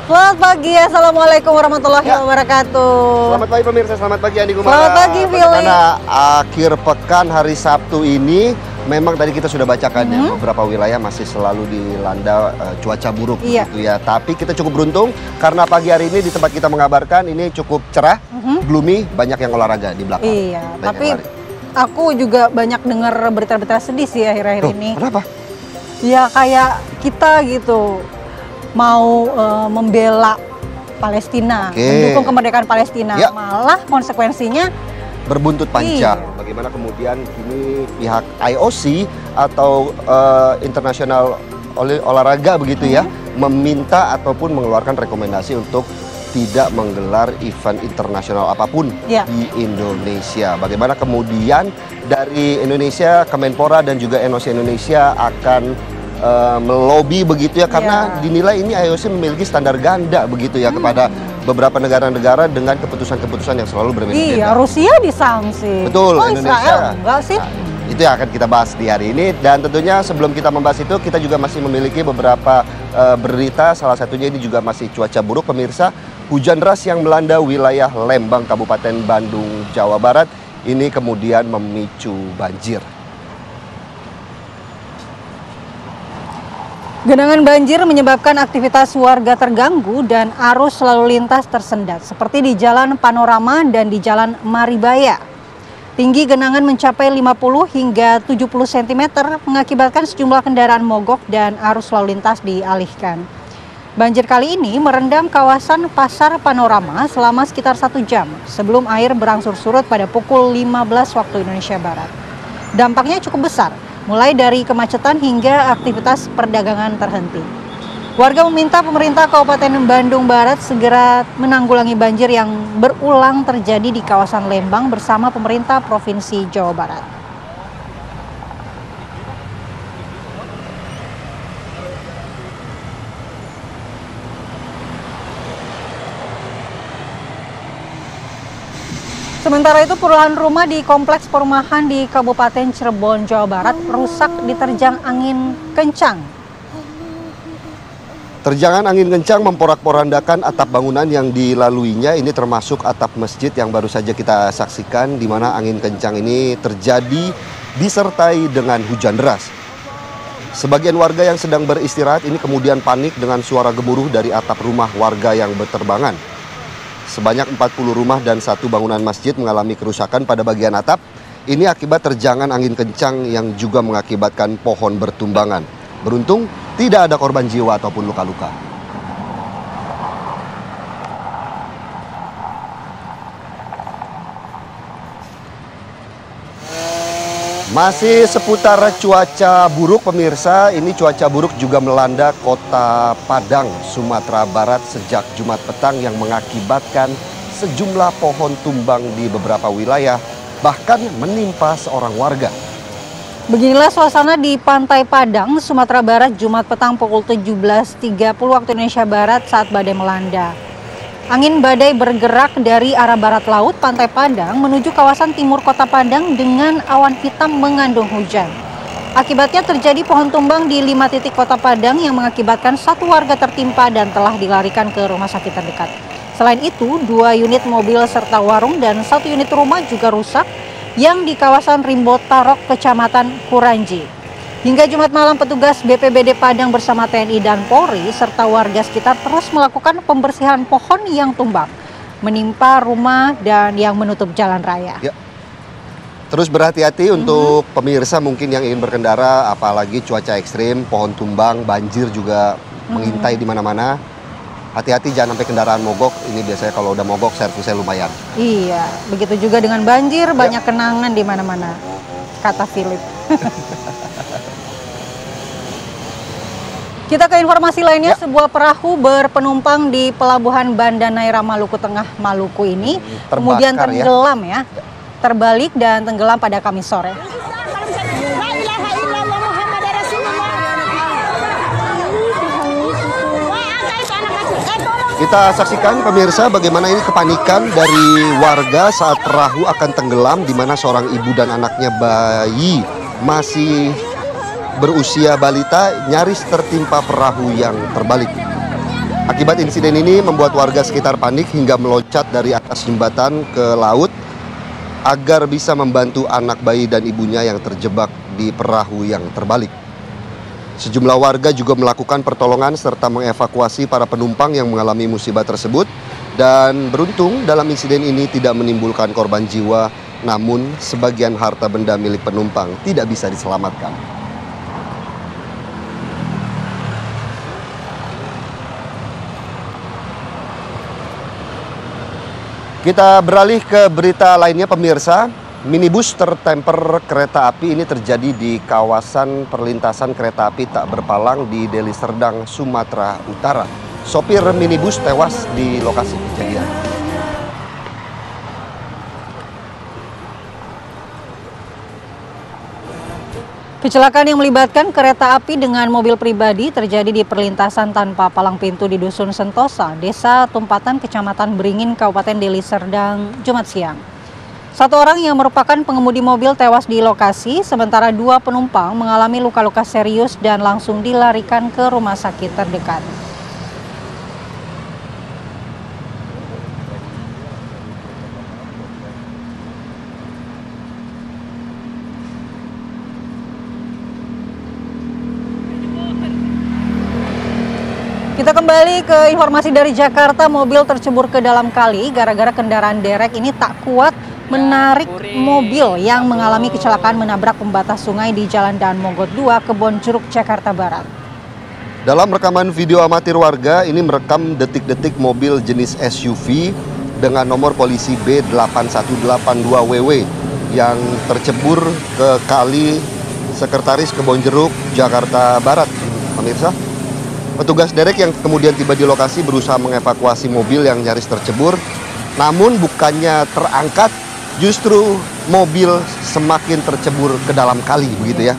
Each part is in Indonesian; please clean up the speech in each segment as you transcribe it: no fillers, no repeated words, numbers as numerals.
Selamat pagi, Assalamualaikum warahmatullahi wabarakatuh. Selamat pagi pemirsa, selamat pagi Andi Gumara. Selamat pagi, Billy. Bagaimana akhir pekan hari Sabtu ini? Memang tadi kita sudah bacakan ya, beberapa wilayah masih selalu dilanda cuaca buruk gitu ya. Tapi kita cukup beruntung karena pagi hari ini di tempat kita mengabarkan ini cukup cerah, gloomy, banyak yang olahraga di belakang. Iya, tapi aku juga banyak dengar berita-berita sedih sih akhir-akhir ini. Kenapa? Ya kayak kita gitu mau membela Palestina, mendukung kemerdekaan Palestina, malah konsekuensinya berbuntut panjang. Bagaimana kemudian kini pihak IOC atau Internasional Olahraga begitu ya, meminta ataupun mengeluarkan rekomendasi untuk tidak menggelar event internasional apapun di Indonesia. Bagaimana kemudian dari Indonesia, Kemenpora dan juga NOC Indonesia akan melobi begitu ya, karena dinilai ini IOC memiliki standar ganda begitu ya kepada beberapa negara-negara dengan keputusan-keputusan yang selalu berbeda-beda. Iya, Rusia disanksi. Betul, Indonesia Indonesia enggak sih? Nah, itu yang akan kita bahas di hari ini, dan tentunya sebelum kita membahas itu kita juga masih memiliki beberapa berita. Salah satunya ini juga masih cuaca buruk pemirsa. Hujan deras yang melanda wilayah Lembang, Kabupaten Bandung, Jawa Barat ini kemudian memicu banjir. Genangan banjir menyebabkan aktivitas warga terganggu dan arus lalu lintas tersendat, seperti di Jalan Panorama dan di Jalan Maribaya. Tinggi genangan mencapai 50 hingga 70 cm, mengakibatkan sejumlah kendaraan mogok dan arus lalu lintas dialihkan. Banjir kali ini merendam kawasan Pasar Panorama selama sekitar 1 jam, sebelum air berangsur surut pada pukul 15 waktu Indonesia Barat. Dampaknya cukup besar, mulai dari kemacetan hingga aktivitas perdagangan terhenti. Warga meminta pemerintah Kabupaten Bandung Barat segera menanggulangi banjir yang berulang terjadi di kawasan Lembang bersama pemerintah Provinsi Jawa Barat. Sementara itu puluhan rumah di kompleks perumahan di Kabupaten Cirebon, Jawa Barat rusak diterjang angin kencang. Terjangan angin kencang memporak-porandakan atap bangunan yang dilaluinya. Ini termasuk atap masjid yang baru saja kita saksikan, di mana angin kencang ini terjadi disertai dengan hujan deras. Sebagian warga yang sedang beristirahat ini kemudian panik dengan suara gemuruh dari atap rumah warga yang berterbangan. Sebanyak 40 rumah dan 1 bangunan masjid mengalami kerusakan pada bagian atap. Ini akibat terjangan angin kencang yang juga mengakibatkan pohon bertumbangan. Beruntung tidak ada korban jiwa ataupun luka-luka. Masih seputar cuaca buruk pemirsa, ini cuaca buruk juga melanda kota Padang, Sumatera Barat sejak Jumat petang yang mengakibatkan sejumlah pohon tumbang di beberapa wilayah, bahkan menimpa seorang warga. Beginilah suasana di Pantai Padang, Sumatera Barat Jumat petang pukul 17.30 waktu Indonesia Barat saat badai melanda. Angin badai bergerak dari arah barat laut Pantai Padang menuju kawasan timur kota Padang dengan awan hitam mengandung hujan. Akibatnya terjadi pohon tumbang di 5 titik kota Padang yang mengakibatkan 1 warga tertimpa dan telah dilarikan ke rumah sakit terdekat. Selain itu, 2 unit mobil serta warung dan 1 unit rumah juga rusak yang di kawasan Rimbo Tarok, Kecamatan Kuranji. Hingga Jumat malam petugas BPBD Padang bersama TNI dan Polri serta warga sekitar terus melakukan pembersihan pohon yang tumbang, menimpa rumah dan yang menutup jalan raya. Terus berhati-hati untuk pemirsa mungkin yang ingin berkendara, apalagi cuaca ekstrim, pohon tumbang, banjir juga mengintai di mana-mana. Hati-hati jangan sampai kendaraan mogok. Ini biasanya kalau udah mogok servisnya lumayan. Iya, begitu juga dengan banjir, banyak kenangan di mana-mana, kata Philip. Kita ke informasi lainnya, sebuah perahu berpenumpang di Pelabuhan Banda Neira, Maluku Tengah, Maluku ini kemudian tenggelam terbalik dan tenggelam pada Kamis sore. Kita saksikan pemirsa bagaimana ini kepanikan dari warga saat perahu akan tenggelam, di mana seorang ibu dan anaknya bayi masih berusia balita nyaris tertimpa perahu yang terbalik. Akibat insiden ini membuat warga sekitar panik hingga meloncat dari atas jembatan ke laut agar bisa membantu anak bayi dan ibunya yang terjebak di perahu yang terbalik. Sejumlah warga juga melakukan pertolongan serta mengevakuasi para penumpang yang mengalami musibah tersebut. Dan beruntung dalam insiden ini tidak menimbulkan korban jiwa, namun sebagian harta benda milik penumpang tidak bisa diselamatkan. Kita beralih ke berita lainnya pemirsa. Minibus tertemper kereta api ini terjadi di kawasan perlintasan kereta api tak berpalang di Deli Serdang, Sumatera Utara. Sopir minibus tewas di lokasi kejadian. Kecelakaan yang melibatkan kereta api dengan mobil pribadi terjadi di perlintasan tanpa palang pintu di Dusun Sentosa, Desa Tumpatan, Kecamatan Beringin, Kabupaten Deli Serdang, Jumat siang. Satu orang yang merupakan pengemudi mobil tewas di lokasi, sementara 2 penumpang mengalami luka-luka serius dan langsung dilarikan ke rumah sakit terdekat. Kita kembali ke informasi dari Jakarta. Mobil tercebur ke dalam kali gara-gara kendaraan derek ini tak kuat menarik mobil yang mengalami kecelakaan menabrak pembatas sungai di Jalan Daan Mogot 2, Kebonjeruk, Jakarta Barat. Dalam rekaman video amatir warga, ini merekam detik-detik mobil jenis SUV dengan nomor polisi B8182WW yang tercebur ke kali Sekretaris Kebonjeruk, Jakarta Barat. Pemirsa, petugas derek yang kemudian tiba di lokasi berusaha mengevakuasi mobil yang nyaris tercebur, namun bukannya terangkat, justru mobil semakin tercebur ke dalam kali, begitu ya.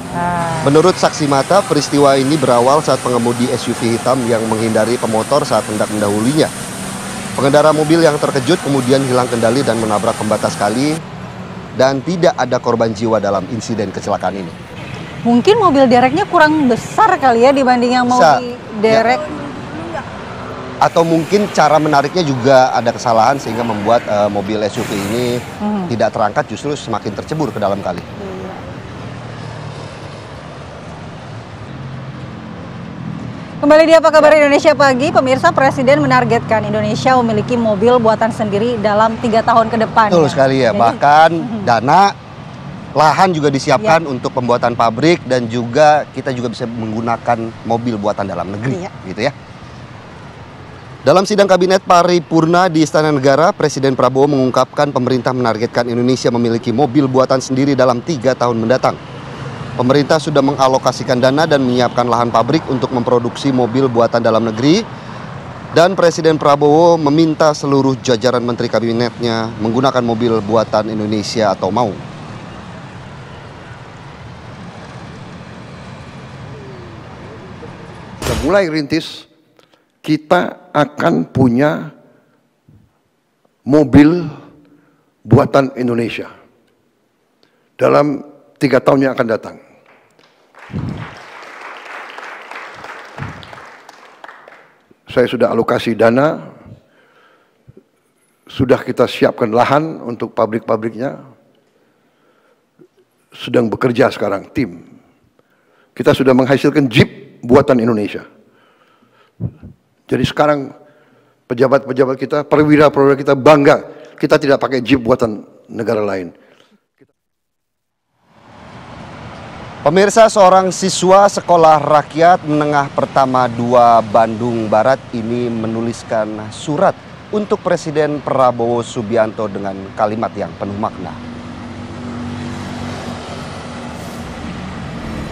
Menurut saksi mata, peristiwa ini berawal saat pengemudi SUV hitam yang menghindari pemotor saat hendak mendahulinya. Pengendara mobil yang terkejut kemudian hilang kendali dan menabrak pembatas kali, dan tidak ada korban jiwa dalam insiden kecelakaan ini. Mungkin mobil dereknya kurang besar kali ya dibanding yang mau diderek. Ya. Atau mungkin cara menariknya juga ada kesalahan sehingga membuat mobil SUV ini tidak terangkat, justru semakin tercebur ke dalam kali. Kembali di Apa Kabar Indonesia Pagi, pemirsa, Presiden menargetkan Indonesia memiliki mobil buatan sendiri dalam 3 tahun ke depan. Betul sekali ya, bahkan dana, lahan juga disiapkan untuk pembuatan pabrik dan juga kita juga bisa menggunakan mobil buatan dalam negeri, gitu ya. Dalam sidang kabinet paripurna di Istana Negara, Presiden Prabowo mengungkapkan pemerintah menargetkan Indonesia memiliki mobil buatan sendiri dalam 3 tahun mendatang. Pemerintah sudah mengalokasikan dana dan menyiapkan lahan pabrik untuk memproduksi mobil buatan dalam negeri. Dan Presiden Prabowo meminta seluruh jajaran menteri kabinetnya menggunakan mobil buatan Indonesia atau mau. Mulai rintis, kita akan punya mobil buatan Indonesia dalam 3 tahun yang akan datang. Saya sudah alokasi dana, sudah kita siapkan lahan untuk pabrik-pabriknya, sedang bekerja sekarang tim. Kita sudah menghasilkan Jeep buatan Indonesia. Jadi sekarang pejabat-pejabat kita, perwira-perwira kita bangga, kita tidak pakai Jeep buatan negara lain. Pemirsa, seorang siswa Sekolah Rakyat Menengah Pertama 2 Bandung Barat ini menuliskan surat untuk Presiden Prabowo Subianto dengan kalimat yang penuh makna.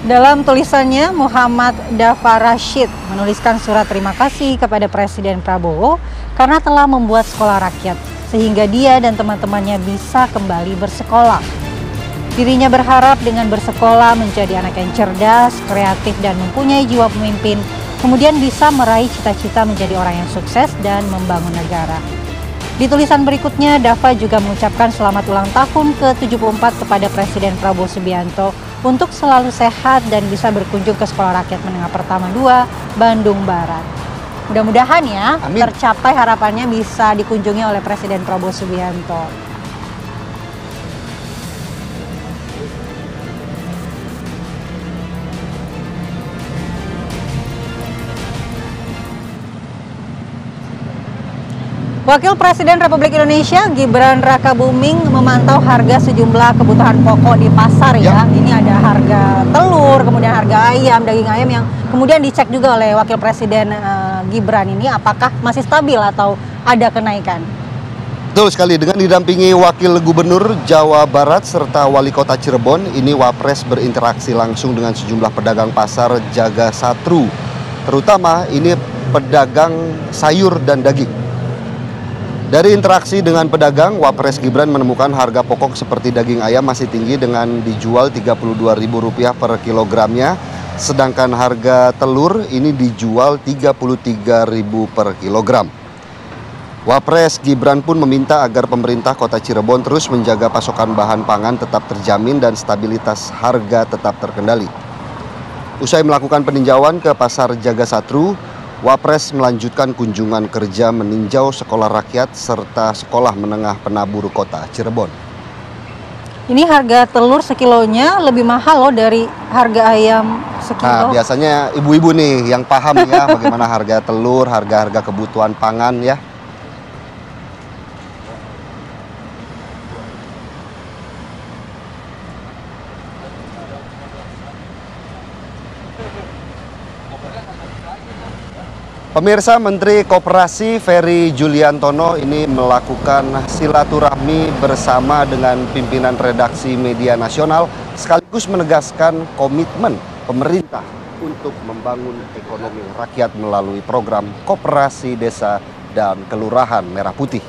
Dalam tulisannya, Muhammad Dafa Rashid menuliskan surat terima kasih kepada Presiden Prabowo karena telah membuat sekolah rakyat, sehingga dia dan teman-temannya bisa kembali bersekolah. Dirinya berharap dengan bersekolah menjadi anak yang cerdas, kreatif, dan mempunyai jiwa pemimpin, kemudian bisa meraih cita-cita menjadi orang yang sukses dan membangun negara. Di tulisan berikutnya, Dafa juga mengucapkan selamat ulang tahun ke-74 kepada Presiden Prabowo Subianto untuk selalu sehat dan bisa berkunjung ke Sekolah Rakyat Menengah Pertama 2 Bandung Barat. Mudah-mudahan ya Amin. tercapai harapannya bisa dikunjungi oleh Presiden Prabowo Subianto. Wakil Presiden Republik Indonesia Gibran Rakabuming memantau harga sejumlah kebutuhan pokok di pasar ya. Ini ada harga telur, kemudian harga ayam, daging ayam yang kemudian dicek juga oleh Wakil Presiden Gibran ini apakah masih stabil atau ada kenaikan. Betul sekali, dengan didampingi Wakil Gubernur Jawa Barat serta Wali Kota Cirebon, ini Wapres berinteraksi langsung dengan sejumlah pedagang pasar Jaga Satru, terutama ini pedagang sayur dan daging. Dari interaksi dengan pedagang, Wapres Gibran menemukan harga pokok seperti daging ayam masih tinggi dengan dijual Rp32.000 per kilogramnya, sedangkan harga telur ini dijual Rp33.000 per kilogram. Wapres Gibran pun meminta agar pemerintah Kota Cirebon terus menjaga pasokan bahan pangan tetap terjamin dan stabilitas harga tetap terkendali. Usai melakukan peninjauan ke Pasar Jaga Satru, Wapres melanjutkan kunjungan kerja meninjau sekolah rakyat serta sekolah menengah penabur Kota Cirebon. Ini harga telur sekilonya lebih mahal loh dari harga ayam sekilo. Nah, biasanya ibu-ibu nih yang paham ya bagaimana harga telur, harga-harga kebutuhan pangan ya. Pemirsa, Menteri Koperasi Ferry Juliantono ini melakukan silaturahmi bersama dengan pimpinan redaksi media nasional sekaligus menegaskan komitmen pemerintah untuk membangun ekonomi rakyat melalui program Koperasi Desa dan Kelurahan Merah Putih.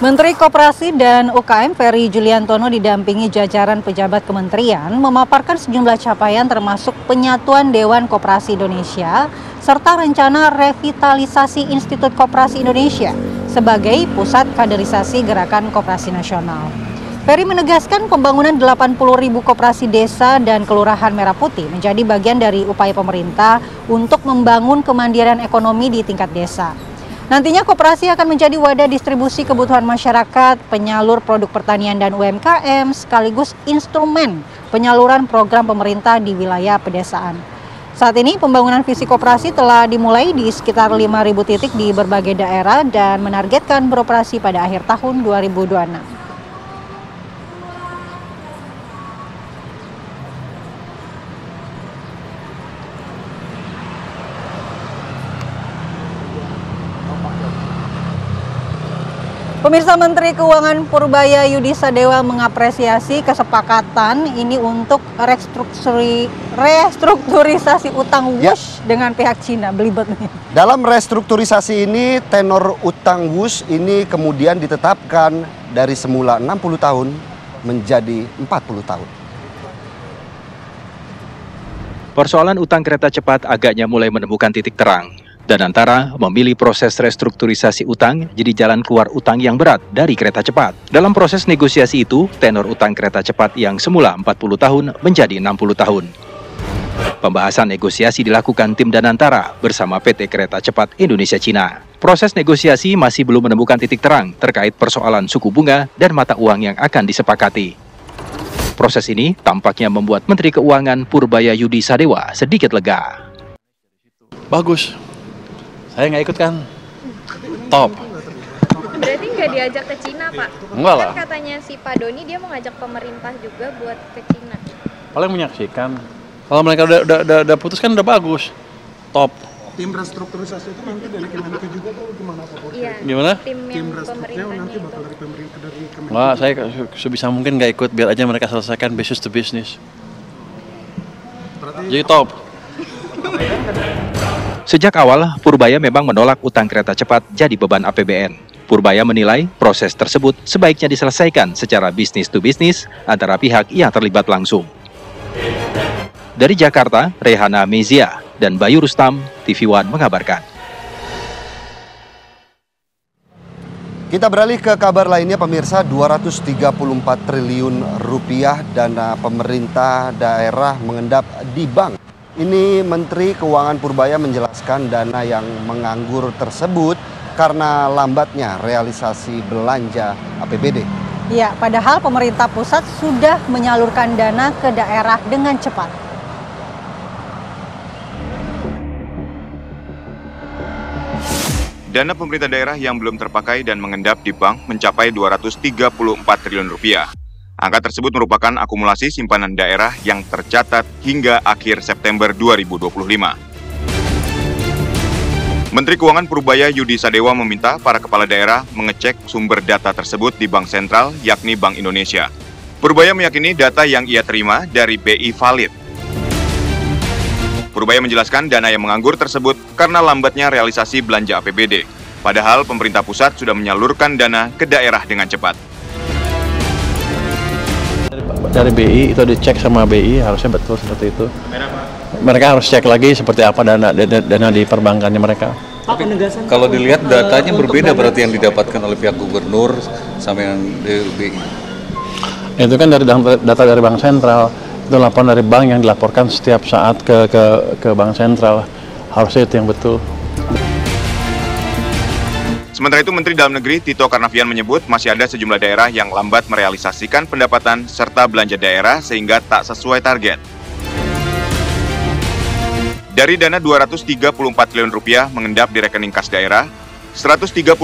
Menteri Koperasi dan UKM Ferry Juliantono didampingi jajaran pejabat kementerian memaparkan sejumlah capaian termasuk penyatuan Dewan Koperasi Indonesia serta rencana revitalisasi Institut Koperasi Indonesia sebagai pusat kaderisasi gerakan koperasi nasional. Ferry menegaskan pembangunan 80.000 koperasi desa dan kelurahan Merah Putih menjadi bagian dari upaya pemerintah untuk membangun kemandirian ekonomi di tingkat desa. Nantinya koperasi akan menjadi wadah distribusi kebutuhan masyarakat, penyalur produk pertanian dan UMKM, sekaligus instrumen penyaluran program pemerintah di wilayah pedesaan. Saat ini pembangunan visi koperasi telah dimulai di sekitar 5.000 titik di berbagai daerah dan menargetkan beroperasi pada akhir tahun 2026. Pemirsa, Menteri Keuangan Purbaya Yudi Sadewa mengapresiasi kesepakatan ini untuk restrukturisasi utang WUSH dengan pihak Cina. Belibet nih. Dalam restrukturisasi ini, tenor utang WUSH ini kemudian ditetapkan dari semula 60 tahun menjadi 40 tahun. Persoalan utang kereta cepat agaknya mulai menemukan titik terang. Danantara memilih proses restrukturisasi utang jadi jalan keluar utang yang berat dari kereta cepat. Dalam proses negosiasi itu, tenor utang kereta cepat yang semula 40 tahun menjadi 60 tahun. Pembahasan negosiasi dilakukan tim Danantara bersama PT Kereta Cepat Indonesia Cina. Proses negosiasi masih belum menemukan titik terang terkait persoalan suku bunga dan mata uang yang akan disepakati. Proses ini tampaknya membuat Menteri Keuangan Purbaya Yudi Sadewa sedikit lega. Bagus. Saya nggak ikut kan, top. Berarti nggak diajak ke Cina, Pak? Enggak lah. Kan katanya si Pak Doni dia mau ngajak pemerintah juga buat ke Cina. Paling menyaksikan. Kalau mereka udah putus kan udah bagus, top. Tim restrukturisasi itu nanti dari Kemenku juga atau gimana Pak? Iya. Gimana? Tim yang restrukturisasi nanti pemerintahnya bakal itu. dari pemerintah dari Kemenku. Wah, saya sebisa mungkin nggak ikut, biar aja mereka selesaikan business to business. Berarti Jadi top. Sejak awal, Purbaya memang menolak utang kereta cepat jadi beban APBN. Purbaya menilai proses tersebut sebaiknya diselesaikan secara bisnis to bisnis antara pihak yang terlibat langsung. Dari Jakarta, Rehana Mezia dan Bayu Rustam, TV One mengabarkan. Kita beralih ke kabar lainnya, pemirsa. 234 triliun rupiah dana pemerintah daerah mengendap di bank Ini Menteri Keuangan Purbaya menjelaskan dana yang menganggur tersebut karena lambatnya realisasi belanja APBD. Ya, padahal pemerintah pusat sudah menyalurkan dana ke daerah dengan cepat. Dana pemerintah daerah yang belum terpakai dan mengendap di bank mencapai 234 triliun rupiah. Angka tersebut merupakan akumulasi simpanan daerah yang tercatat hingga akhir September 2025. Menteri Keuangan Purbaya Yudi Sadewa meminta para kepala daerah mengecek sumber data tersebut di Bank Sentral, yakni Bank Indonesia. Purbaya meyakini data yang ia terima dari BI valid. Purbaya menjelaskan dana yang menganggur tersebut karena lambatnya realisasi belanja APBD. Padahal pemerintah pusat sudah menyalurkan dana ke daerah dengan cepat. Dari BI itu dicek sama BI, harusnya betul seperti itu. Mereka harus cek lagi seperti apa dana di perbankannya mereka. Kalau dilihat datanya berbeda berarti yang didapatkan oleh pihak gubernur sama yang dari BI. Itu kan dari data dari Bank Sentral. Itu laporan dari bank yang dilaporkan setiap saat ke Bank Sentral. Harusnya itu yang betul. Sementara itu, Menteri Dalam Negeri Tito Karnavian menyebut masih ada sejumlah daerah yang lambat merealisasikan pendapatan serta belanja daerah sehingga tak sesuai target. Dari dana 234 triliun rupiah mengendap di rekening kas daerah, 134,2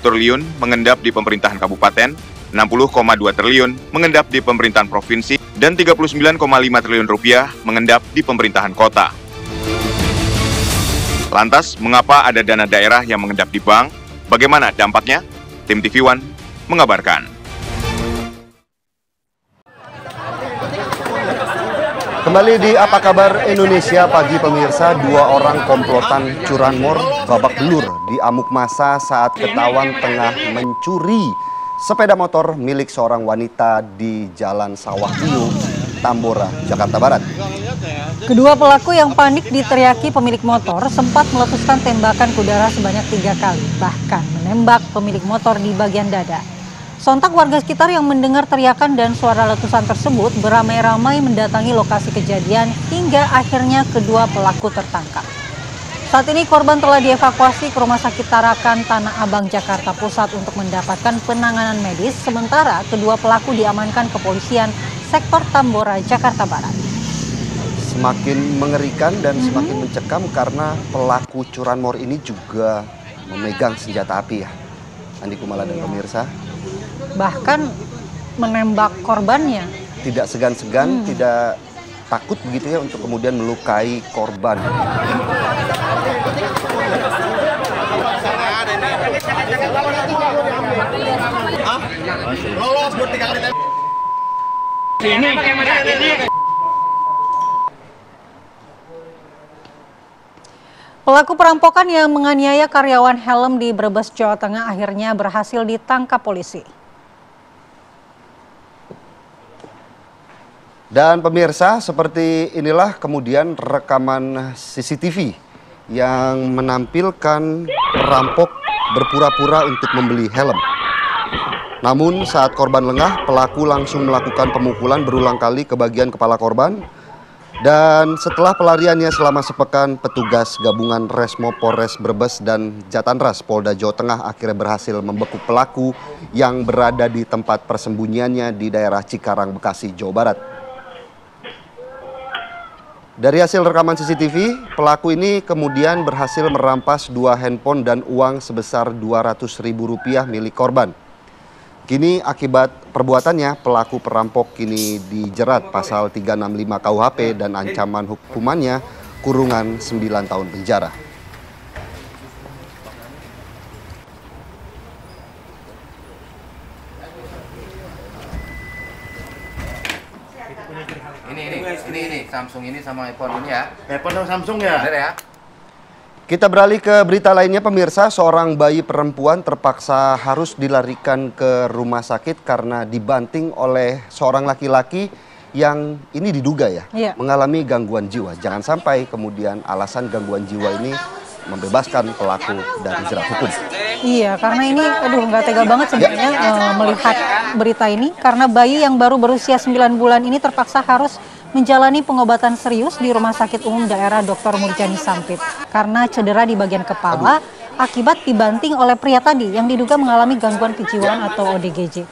triliun mengendap di pemerintahan kabupaten, 60,2 triliun mengendap di pemerintahan provinsi, dan 39,5 triliun rupiah mengendap di pemerintahan kota. Lantas, mengapa ada dana daerah yang mengendap di bank? Bagaimana dampaknya? Tim TV One mengabarkan. Kembali di Apa Kabar Indonesia pagi pemirsa, 2 orang komplotan curanmor babak belur diamuk massa saat ketahuan tengah mencuri sepeda motor milik seorang wanita di Jalan Sawah Bio, Tambora, Jakarta Barat. Kedua pelaku yang panik diteriaki pemilik motor sempat meletuskan tembakan ke udara sebanyak 3 kali, bahkan menembak pemilik motor di bagian dada. Sontak warga sekitar yang mendengar teriakan dan suara letusan tersebut beramai-ramai mendatangi lokasi kejadian hingga akhirnya kedua pelaku tertangkap. Saat ini korban telah dievakuasi ke Rumah Sakit Tarakan Tanah Abang, Jakarta Pusat untuk mendapatkan penanganan medis, sementara kedua pelaku diamankan kepolisian sektor Tambora, Jakarta Barat. Semakin mengerikan dan semakin mencekam karena pelaku curanmor ini juga memegang senjata api ya, Andi Kumala dan pemirsa. Bahkan menembak korbannya. Tidak segan-segan, tidak takut begitu ya untuk kemudian melukai korban. Pelaku perampokan yang menganiaya karyawan helm di Brebes, Jawa Tengah akhirnya berhasil ditangkap polisi. Dan pemirsa, seperti inilah kemudian rekaman CCTV yang menampilkan perampok berpura-pura untuk membeli helm. Namun saat korban lengah, pelaku langsung melakukan pemukulan berulang kali ke bagian kepala korban. Dan setelah pelariannya selama sepekan, petugas gabungan Resmo Polres Brebes dan Jatanras Polda Jawa Tengah akhirnya berhasil membekuk pelaku yang berada di tempat persembunyiannya di daerah Cikarang, Bekasi, Jawa Barat. Dari hasil rekaman CCTV, pelaku ini kemudian berhasil merampas 2 handphone dan uang sebesar Rp200.000 milik korban. Kini akibat perbuatannya, pelaku perampok kini dijerat pasal 365 KUHP dan ancaman hukumannya kurungan 9 tahun penjara. Ini Samsung ini sama iPhone ini ya. iPhone sama Samsung ya? Bener ya? Kita beralih ke berita lainnya pemirsa, seorang bayi perempuan terpaksa harus dilarikan ke rumah sakit karena dibanting oleh seorang laki-laki yang ini diduga mengalami gangguan jiwa. Jangan sampai kemudian alasan gangguan jiwa ini membebaskan pelaku dari jerat hukum. Iya, karena ini nggak tega banget sebenarnya melihat berita ini, karena bayi yang baru berusia 9 bulan ini terpaksa harus menjalani pengobatan serius di Rumah Sakit Umum Daerah Dr. Murjani Sampit karena cedera di bagian kepala akibat dibanting oleh pria tadi yang diduga mengalami gangguan kejiwaan atau ODGJ.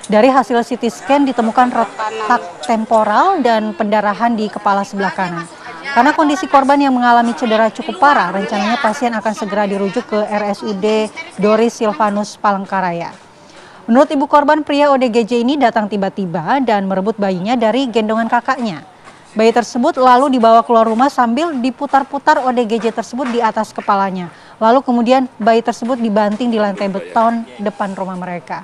Dari hasil CT scan ditemukan retak temporal dan pendarahan di kepala sebelah kanan. Karena kondisi korban yang mengalami cedera cukup parah, rencananya pasien akan segera dirujuk ke RSUD Doris Silvanus Palangkaraya. Menurut ibu korban, pria ODGJ ini datang tiba-tiba dan merebut bayinya dari gendongan kakaknya. Bayi tersebut lalu dibawa keluar rumah sambil diputar-putar ODGJ tersebut di atas kepalanya. Lalu kemudian bayi tersebut dibanting di lantai beton depan rumah mereka.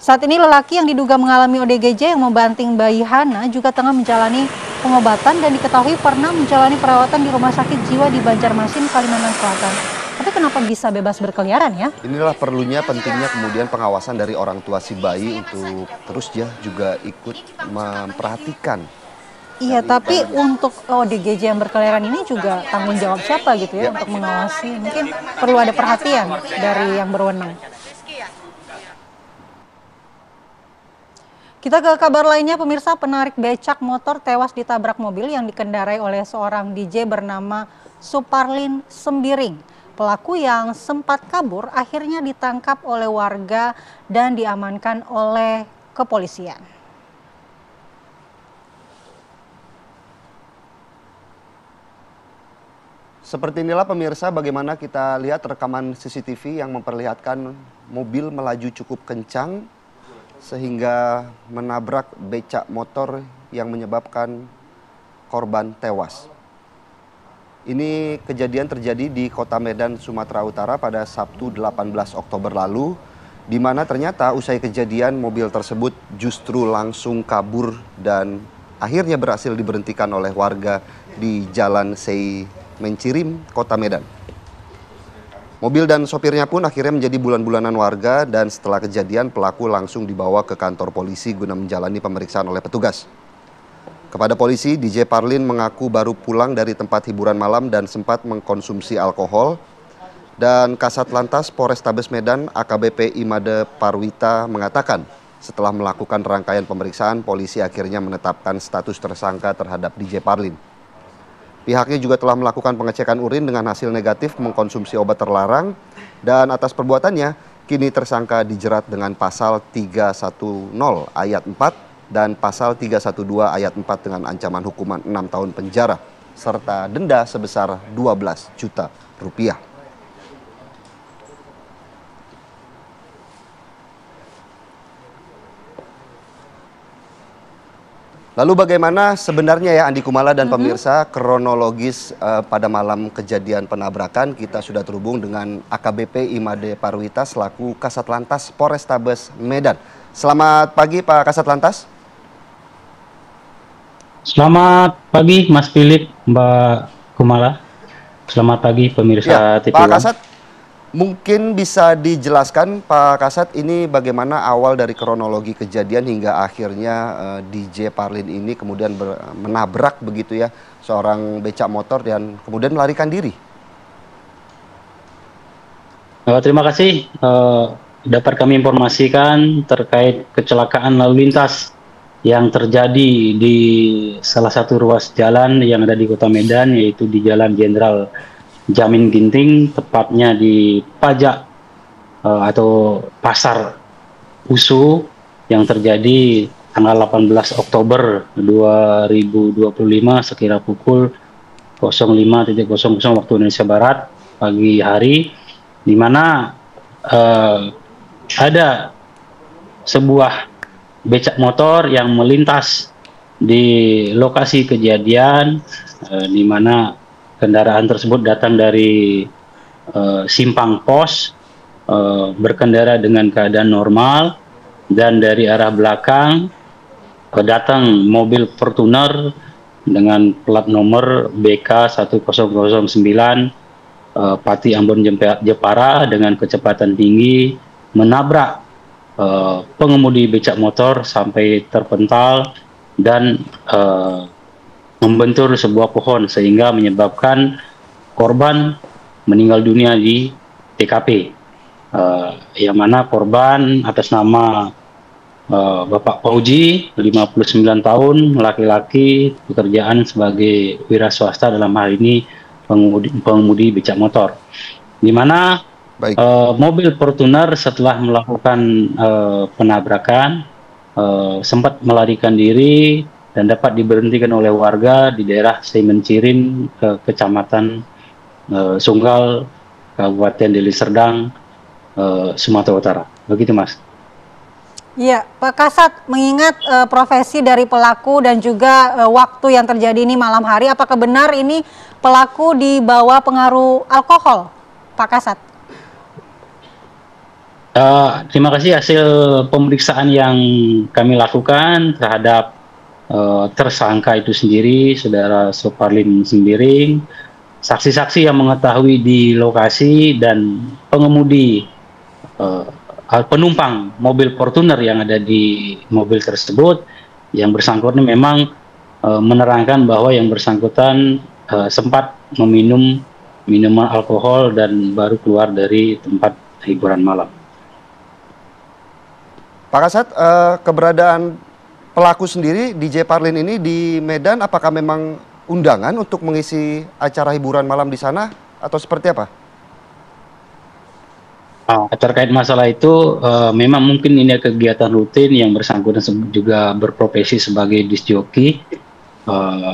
Saat ini lelaki yang diduga mengalami ODGJ yang membanting bayi Hana juga tengah menjalani pengobatan dan diketahui pernah menjalani perawatan di Rumah Sakit Jiwa di Banjarmasin, Kalimantan Selatan. Tapi kenapa bisa bebas berkeliaran ya? Inilah pentingnya kemudian pengawasan dari orang tua si bayi untuk terus ya juga ikut memperhatikan. Iya, tapi untuk ODGJ yang berkeliaran ini juga tanggung jawab siapa gitu ya untuk mengawasi? Mungkin perlu ada perhatian dari yang berwenang. Kita ke kabar lainnya, pemirsa. Penarik becak motor tewas ditabrak mobil yang dikendarai oleh seorang DJ bernama Suparlin Sembiring. Pelaku yang sempat kabur akhirnya ditangkap oleh warga dan diamankan oleh kepolisian. Seperti inilah pemirsa bagaimana kita lihat rekaman CCTV yang memperlihatkan mobil melaju cukup kencang sehingga menabrak becak motor yang menyebabkan korban tewas. Ini kejadian terjadi di Kota Medan, Sumatera Utara pada Sabtu 18 Oktober lalu, di mana ternyata usai kejadian mobil tersebut justru langsung kabur dan akhirnya berhasil diberhentikan oleh warga di Jalan Sei Mencirim, Kota Medan. Mobil dan sopirnya pun akhirnya menjadi bulan-bulanan warga dan setelah kejadian pelaku langsung dibawa ke kantor polisi guna menjalani pemeriksaan oleh petugas. Kepada polisi, DJ Parlin mengaku baru pulang dari tempat hiburan malam dan sempat mengkonsumsi alkohol. Dan Kasat Lantas Polrestabes Medan AKBP Imade Parwita mengatakan setelah melakukan rangkaian pemeriksaan, polisi akhirnya menetapkan status tersangka terhadap DJ Parlin. Pihaknya juga telah melakukan pengecekan urin dengan hasil negatif mengkonsumsi obat terlarang dan atas perbuatannya kini tersangka dijerat dengan pasal 310 ayat 4 dan pasal 312 ayat 4 dengan ancaman hukuman 6 tahun penjara serta denda sebesar 12 juta rupiah. Lalu bagaimana sebenarnya ya Andi Kumala dan pemirsa kronologis pada malam kejadian penabrakan? Kita sudah terhubung dengan AKBP Imade Parwita selaku Kasat Lantas Polrestabes Medan. Selamat pagi Pak Kasat Lantas. Selamat pagi Mas Philip, Mbak Kumala. Selamat pagi pemirsa TV Pak Kasat, mungkin bisa dijelaskan Pak Kasat ini bagaimana awal dari kronologi kejadian hingga akhirnya DJ Parlin ini kemudian menabrak begitu ya seorang becak motor dan kemudian melarikan diri. Terima kasih. Dapat kami informasikan terkait kecelakaan lalu lintas yang terjadi di salah satu ruas jalan yang ada di Kota Medan, yaitu di Jalan Jenderal Jamin Ginting, tepatnya di Pajak atau Pasar Usu, yang terjadi tanggal 18 Oktober 2025 sekira pukul 05.00 waktu Indonesia Barat pagi hari, di mana ada sebuah becak motor yang melintas di lokasi kejadian, di mana kendaraan tersebut datang dari simpang pos, berkendara dengan keadaan normal, dan dari arah belakang datang mobil Fortuner dengan plat nomor BK 1009 Pati Ambon Jepara dengan kecepatan tinggi menabrak pengemudi becak motor sampai terpental dan membentur sebuah pohon sehingga menyebabkan korban meninggal dunia di TKP, yang mana korban atas nama Bapak Fauji, 59 tahun, laki-laki, pekerjaan sebagai wira swasta, dalam hal ini pengemudi becak motor. Di mana mobil Fortuner setelah melakukan penabrakan sempat melarikan diri dan dapat diberhentikan oleh warga di daerah Semencirin, Kecamatan Sunggal, Kabupaten Deli Serdang, Sumatera Utara. Begitu, Mas. Iya, Pak Kasat, mengingat profesi dari pelaku dan juga waktu yang terjadi ini malam hari, apakah benar ini pelaku dibawa pengaruh alkohol, Pak Kasat? Terima kasih. Hasil pemeriksaan yang kami lakukan terhadap tersangka itu sendiri, Saudara Suparlin Sembiring, saksi-saksi yang mengetahui di lokasi, dan pengemudi penumpang mobil Fortuner yang ada di mobil tersebut, yang bersangkutan memang menerangkan bahwa yang bersangkutan sempat meminum minuman alkohol dan baru keluar dari tempat hiburan malam. Pak Kasat, keberadaan pelaku sendiri DJ Parlin ini di Medan, apakah memang undangan untuk mengisi acara hiburan malam di sana atau seperti apa? Terkait masalah itu, memang mungkin ini kegiatan rutin yang bersangkutan juga berprofesi sebagai disc jockey.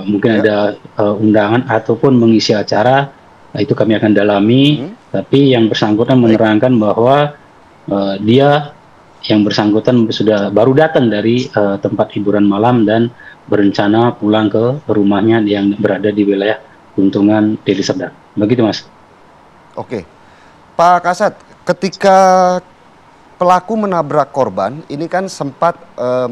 Mungkin ada undangan ataupun mengisi acara, itu kami akan dalami. Tapi yang bersangkutan menerangkan bahwa dia yang bersangkutan baru datang dari tempat hiburan malam dan berencana pulang ke rumahnya yang berada di wilayah Kuntungan, Deli Serdang. Begitu, Mas. Oke, Pak Kasat, ketika pelaku menabrak korban, ini kan sempat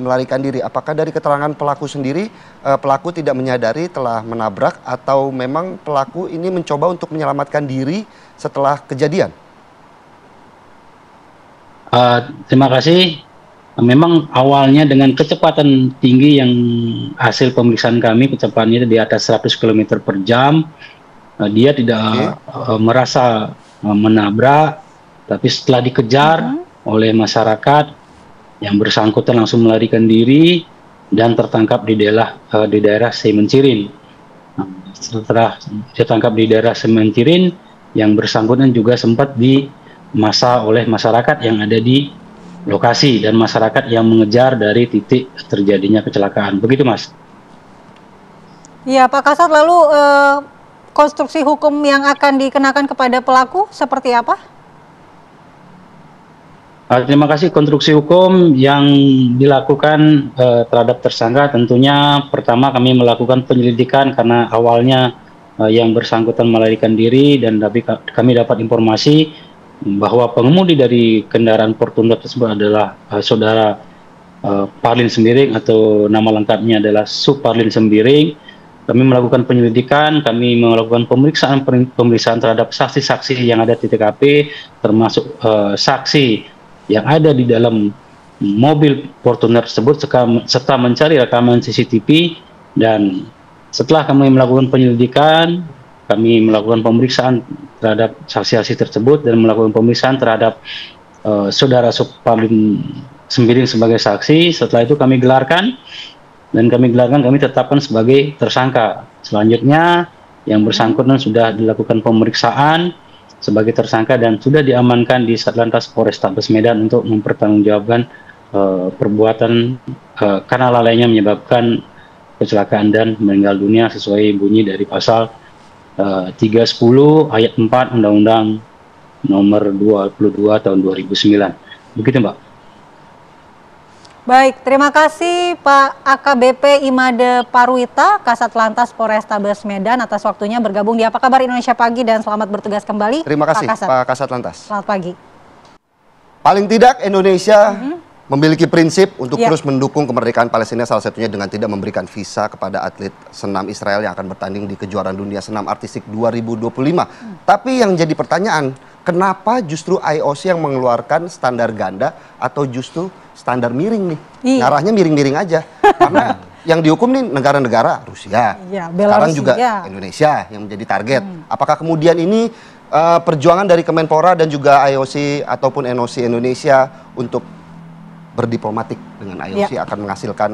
melarikan diri. Apakah dari keterangan pelaku sendiri, pelaku tidak menyadari telah menabrak, atau memang pelaku ini mencoba untuk menyelamatkan diri setelah kejadian? Terima kasih. Memang awalnya dengan kecepatan tinggi yang hasil pemeriksaan kami, kecepatannya di atas 100 km per jam, dia tidak merasa menabrak, tapi setelah dikejar oleh masyarakat, yang bersangkutan langsung melarikan diri dan tertangkap di daerah Semencirin. Setelah ditangkap di daerah Semencirin, yang bersangkutan juga sempat dimasa oleh masyarakat yang ada di lokasi dan masyarakat yang mengejar dari titik terjadinya kecelakaan. Begitu, Mas. Iya, Pak Kasat, lalu konstruksi hukum yang akan dikenakan kepada pelaku seperti apa? Terima kasih. Konstruksi hukum yang dilakukan terhadap tersangka, tentunya pertama kami melakukan penyelidikan karena awalnya yang bersangkutan melarikan diri, dan kami dapat informasi bahwa pengemudi dari kendaraan Fortuner tersebut adalah Saudara Parlin Sembiring, atau nama lengkapnya adalah Suparlin Sembiring. Kami melakukan penyelidikan, kami melakukan pemeriksaan terhadap saksi-saksi yang ada di TKP, termasuk saksi yang ada di dalam mobil Fortuner tersebut, serta mencari rekaman CCTV. Dan setelah kami melakukan penyelidikan, kami melakukan pemeriksaan terhadap saksi-saksi tersebut dan melakukan pemeriksaan terhadap Saudara Suparlin Sembiring sebagai saksi. Setelah itu kami gelarkan, kami tetapkan sebagai tersangka. Selanjutnya yang bersangkutan sudah dilakukan pemeriksaan sebagai tersangka dan sudah diamankan di Satlantas Polrestabes Medan untuk mempertanggungjawabkan perbuatan karena lalainya menyebabkan kecelakaan dan meninggal dunia sesuai bunyi dari pasal 310 ayat 4 Undang-Undang nomor 22 tahun 2009. Begitu, Mbak. Baik, terima kasih Pak AKBP Imade Parwita, Kasat Lantas Polrestabes Medan, atas waktunya bergabung di Apa Kabar Indonesia Pagi, dan selamat bertugas kembali. Terima kasih Pak Kasat Lantas. Selamat pagi. Paling tidak Indonesia memiliki prinsip untuk terus mendukung kemerdekaan Palestina, salah satunya dengan tidak memberikan visa kepada atlet senam Israel yang akan bertanding di kejuaraan dunia senam artistik 2025. Tapi yang jadi pertanyaan, kenapa justru IOC yang mengeluarkan standar ganda atau justru standar miring nih? Ngarahnya miring-miring aja. Karena yang dihukum nih negara-negara Rusia, sekarang juga Indonesia yang menjadi target. Apakah kemudian ini perjuangan dari Kemenpora dan juga IOC ataupun NOC Indonesia untuk berdiplomatik dengan IOC akan menghasilkan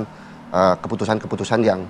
keputusan-keputusan yang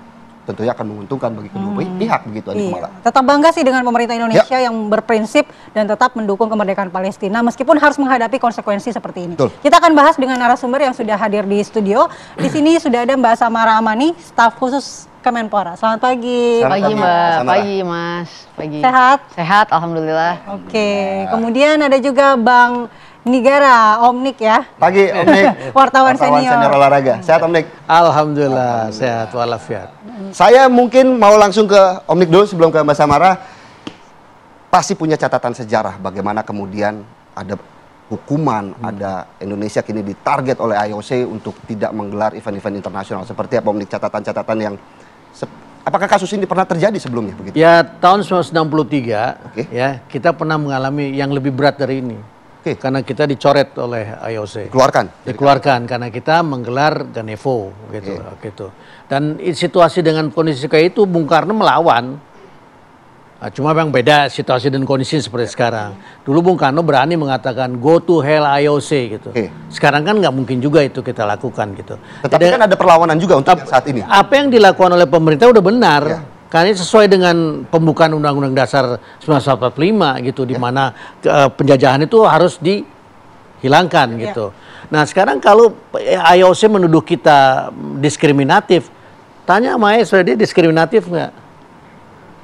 tentunya akan menguntungkan bagi kedua pihak begitu Adi Kumala. Tetap bangga sih dengan pemerintah Indonesia yang berprinsip dan tetap mendukung kemerdekaan Palestina meskipun harus menghadapi konsekuensi seperti ini. Betul. Kita akan bahas dengan narasumber yang sudah hadir di studio. Di sini sudah ada Mbak Samara Amani, staf khusus Kemenpora. Selamat pagi. Selamat pagi Mbak, pagi Mas, pagi. Sehat? Sehat, alhamdulillah. Oke, kemudian ada juga Bang Nigara, Om Nik ya. Pagi Om Nik. Wartawan senior olahraga. Sehat Om Nik? Alhamdulillah sehat walafiat. Saya mungkin mau langsung ke Om Nik dulu sebelum ke Mbak Samara. Pasti punya catatan sejarah bagaimana kemudian ada hukuman, ada Indonesia kini ditarget oleh IOC untuk tidak menggelar event-event internasional. Seperti apa Om Nik catatan-catatan yang apakah kasus ini pernah terjadi sebelumnya begitu? Ya tahun 1963 ya kita pernah mengalami yang lebih berat dari ini. Karena kita dicoret oleh IOC. Dikeluarkan karena kita menggelar Ganevo gitu. Dan situasi dengan kondisi kayak itu Bung Karno melawan. Nah, cuma yang beda situasi dan kondisi seperti sekarang. Dulu Bung Karno berani mengatakan go to hell IOC gitu. Sekarang kan nggak mungkin juga itu kita lakukan gitu. Tetapi kan ada perlawanan juga untuk saat ini. Apa yang dilakukan oleh pemerintah udah benar. Karena ini sesuai dengan pembukaan Undang-Undang Dasar 1945 gitu, di mana penjajahan itu harus dihilangkan gitu. Nah sekarang kalau IOC menuduh kita diskriminatif, tanya sama IOC dia diskriminatif nggak?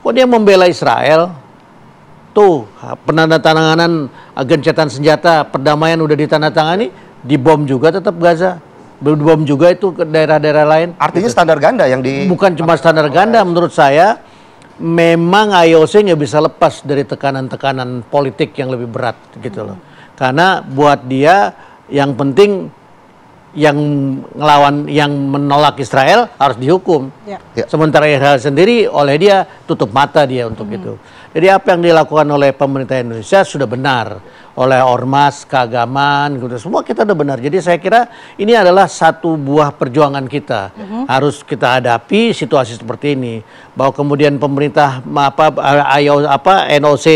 Kok dia membela Israel? Tuh penandatanganan gencatan senjata perdamaian udah ditandatangani, dibom juga tetap Gaza. Bom juga itu ke daerah-daerah lain. Artinya standar ganda yang bukan cuma standar ganda, menurut saya memang IOC nggak bisa lepas dari tekanan-tekanan politik yang lebih berat gitu loh. Karena buat dia yang penting yang ngelawan, yang menolak Israel harus dihukum. Sementara Israel sendiri oleh dia tutup mata dia untuk itu. Jadi apa yang dilakukan oleh pemerintah Indonesia sudah benar, oleh ormas, keagamaan, gitu. Semua kita udah benar. Jadi saya kira ini adalah satu buah perjuangan kita. Harus kita hadapi situasi seperti ini. Bahwa kemudian pemerintah NOC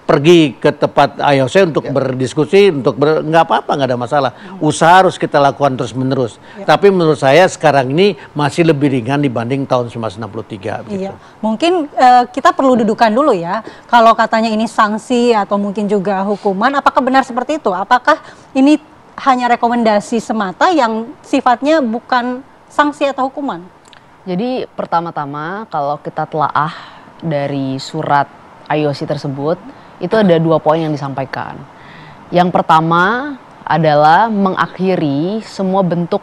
pergi ke tempat IOC untuk berdiskusi, untuk nggak apa-apa, nggak ada masalah. Usaha harus kita lakukan terus-menerus. Tapi menurut saya sekarang ini masih lebih ringan dibanding tahun 1963. Gitu. Iya, mungkin kita perlu dudukan dulu ya. Kalau katanya ini sanksi atau mungkin juga hukuman, apakah benar seperti itu? Apakah ini hanya rekomendasi semata yang sifatnya bukan sanksi atau hukuman? Jadi pertama-tama kalau kita telaah dari surat IOC tersebut, itu ada 2 poin yang disampaikan. Yang pertama adalah mengakhiri semua bentuk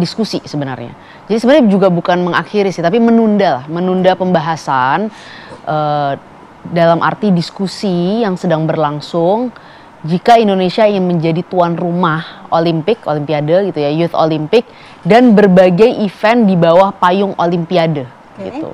diskusi sebenarnya. Jadi sebenarnya juga bukan mengakhiri sih, tapi menunda pembahasan dalam arti diskusi yang sedang berlangsung jika Indonesia ingin menjadi tuan rumah Olimpiade gitu ya, Youth Olympic, dan berbagai event di bawah payung Olimpiade gitu.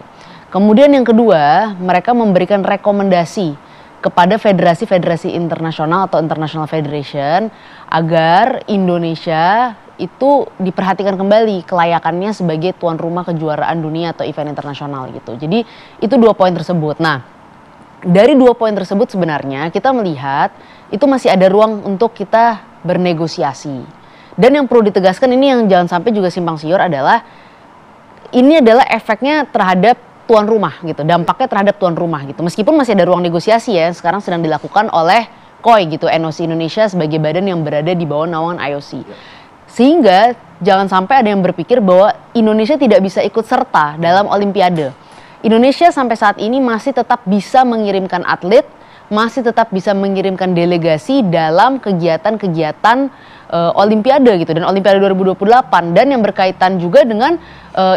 Kemudian yang kedua, mereka memberikan rekomendasi kepada federasi-federasi internasional atau international federation agar Indonesia itu diperhatikan kembali kelayakannya sebagai tuan rumah kejuaraan dunia atau event internasional gitu. Jadi itu 2 poin tersebut. Nah, dari 2 poin tersebut sebenarnya kita melihat itu masih ada ruang untuk kita bernegosiasi. Dan yang perlu ditegaskan ini yang jangan sampai juga simpang siur adalah ini adalah efeknya terhadap tuan rumah gitu, dampaknya terhadap tuan rumah gitu. Meskipun masih ada ruang negosiasi ya, sekarang sedang dilakukan oleh KOI gitu, NOC Indonesia sebagai badan yang berada di bawah naungan IOC. Sehingga jangan sampai ada yang berpikir bahwa Indonesia tidak bisa ikut serta dalam Olimpiade. Indonesia sampai saat ini masih tetap bisa mengirimkan atlet, masih tetap bisa mengirimkan delegasi dalam kegiatan-kegiatan Olimpiade gitu, dan Olimpiade 2028, dan yang berkaitan juga dengan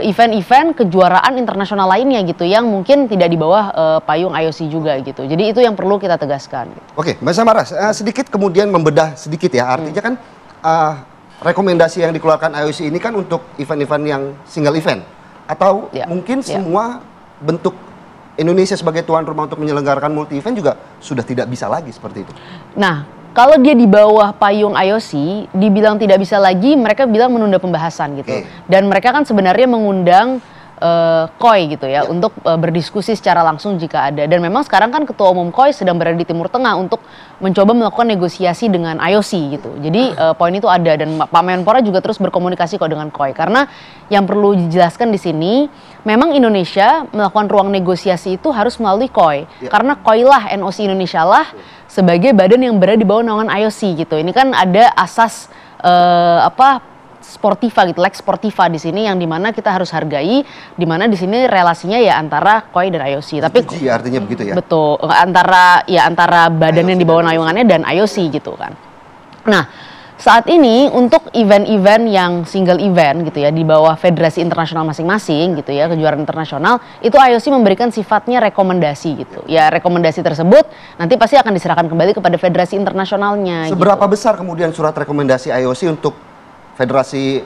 event-event kejuaraan internasional lainnya gitu yang mungkin tidak di bawah payung IOC juga gitu. Jadi itu yang perlu kita tegaskan. Gitu. Oke, Mbak Samara, sedikit kemudian membedah sedikit ya, artinya kan rekomendasi yang dikeluarkan IOC ini kan untuk event-event yang single event atau mungkin semua bentuk Indonesia sebagai tuan rumah untuk menyelenggarakan multi event juga sudah tidak bisa lagi seperti itu. Nah, kalau dia di bawah payung IOC, dibilang tidak bisa lagi, mereka bilang menunda pembahasan gitu. Dan mereka kan sebenarnya mengundang KOI gitu ya, untuk berdiskusi secara langsung jika ada. Dan memang sekarang kan Ketua Umum KOI sedang berada di Timur Tengah untuk mencoba melakukan negosiasi dengan IOC gitu. Jadi poin itu ada, dan Pak Menpora juga terus berkomunikasi kok dengan KOI. Karena yang perlu dijelaskan di sini, memang Indonesia melakukan ruang negosiasi itu harus melalui KOI. Karena KOI lah, NOC Indonesia lah sebagai badan yang berada di bawah naungan IOC gitu. Ini kan ada asas sportiva gitu, Lex Sportiva di sini, yang dimana kita harus hargai, dimana di sini relasinya ya antara KOI dan IOC. Tapi artinya begitu ya. Betul, antara badan yang di bawah naungannya dan IOC gitu kan. Nah, saat ini untuk event-event yang single event gitu ya di bawah federasi internasional masing-masing gitu ya, kejuaraan internasional, itu IOC memberikan sifatnya rekomendasi gitu. Ya, rekomendasi tersebut nanti pasti akan diserahkan kembali kepada federasi internasionalnya. Seberapa besar kemudian surat rekomendasi IOC untuk federasi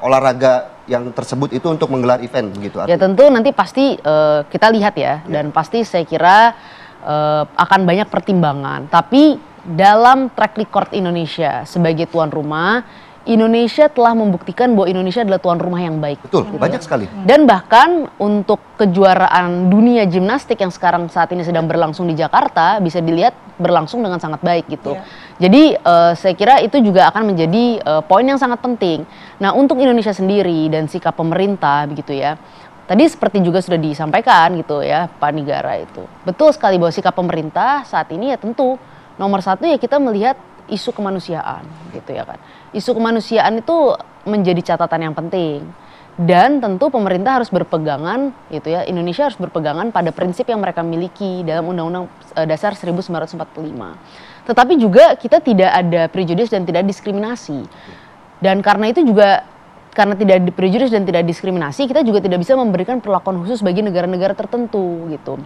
olahraga yang tersebut itu untuk menggelar event begitu? Ya tentu nanti pasti kita lihat ya, dan pasti saya kira akan banyak pertimbangan. Tapi dalam track record Indonesia sebagai tuan rumah, Indonesia telah membuktikan bahwa Indonesia adalah tuan rumah yang baik. Betul, banyak sekali. Dan bahkan untuk kejuaraan dunia gimnastik yang sekarang saat ini sedang berlangsung di Jakarta, bisa dilihat berlangsung dengan sangat baik gitu. Jadi saya kira itu juga akan menjadi poin yang sangat penting. Nah, untuk Indonesia sendiri dan sikap pemerintah begitu ya. Tadi seperti juga sudah disampaikan gitu ya Pak Nigara itu. Betul sekali bahwa sikap pemerintah saat ini ya tentu nomor satu ya kita melihat isu kemanusiaan gitu ya kan. Isu kemanusiaan itu menjadi catatan yang penting, dan tentu pemerintah harus berpegangan gitu ya, Indonesia harus berpegangan pada prinsip yang mereka miliki dalam Undang-Undang Dasar 1945. Tetapi juga kita tidak ada prejudice dan tidak diskriminasi. Dan karena itu juga, karena tidak ada prejudice dan tidak diskriminasi, kita juga tidak bisa memberikan perlakuan khusus bagi negara-negara tertentu gitu.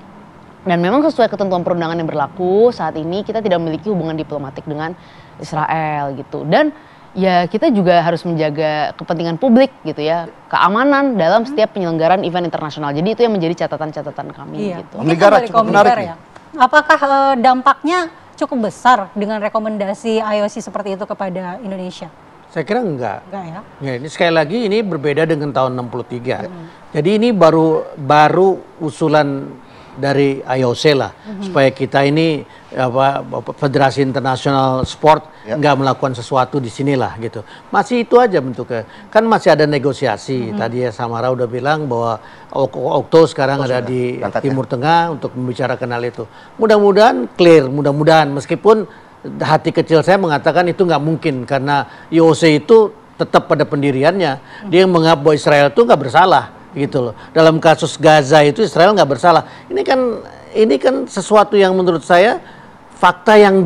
Dan memang sesuai ketentuan perundangan yang berlaku saat ini kita tidak memiliki hubungan diplomatik dengan Israel gitu. Dan ya kita juga harus menjaga kepentingan publik gitu ya, keamanan dalam setiap penyelenggaraan event internasional. Jadi itu yang menjadi catatan-catatan kami gitu. Negara cukup menarik ya. Apakah dampaknya cukup besar dengan rekomendasi IOC seperti itu kepada Indonesia? Saya kira enggak. Enggak ya? Ya, ini sekali lagi ini berbeda dengan tahun 63. Jadi ini baru usulan dari IOC lah, supaya kita ini Federasi Internasional Sport nggak melakukan sesuatu di sinilah gitu. Masih itu aja bentuknya. Kan masih ada negosiasi. Tadi ya Samara udah bilang bahwa Okto sekarang ada di Timur Tengah untuk membicarakan hal itu. Mudah-mudahan clear, mudah-mudahan meskipun hati kecil saya mengatakan itu nggak mungkin, karena IOC itu tetap pada pendiriannya. Dia menganggap bahwa Israel itu nggak bersalah gitu loh. Dalam kasus Gaza itu Israel nggak bersalah. Ini kan sesuatu yang menurut saya fakta yang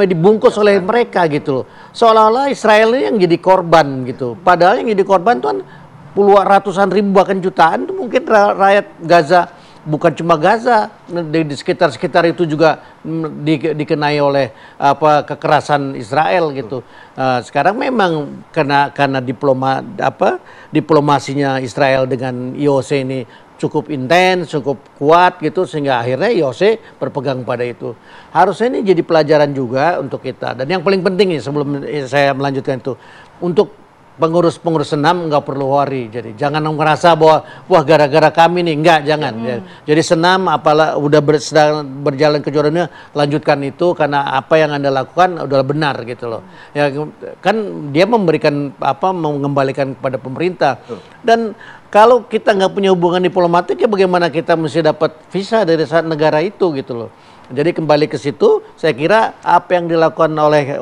dibungkus oleh mereka gitu loh. Seolah-olah Israel ini yang jadi korban gitu. Padahal yang jadi korban itu kan puluhan, ratusan ribu bahkan jutaan itu mungkin rakyat Gaza. Bukan cuma Gaza, di sekitar itu juga dikenai oleh kekerasan Israel gitu. Sekarang memang karena diplomasinya Israel dengan IOC ini cukup intens, cukup kuat gitu, sehingga akhirnya IOC berpegang pada itu. Harusnya ini jadi pelajaran juga untuk kita. Dan yang paling penting nih sebelum saya melanjutkan itu, untuk pengurus senam nggak perlu worry. Jadi jangan merasa bahwa wah gara-gara kami nih, jangan. Jadi senam apalah sedang berjalan kejuaraannya, lanjutkan itu karena apa yang Anda lakukan udah benar gitu loh. Ya kan dia mengembalikan kepada pemerintah. Dan kalau kita nggak punya hubungan diplomatik ya bagaimana kita mesti dapat visa dari negara itu gitu loh. Jadi kembali ke situ, saya kira apa yang dilakukan oleh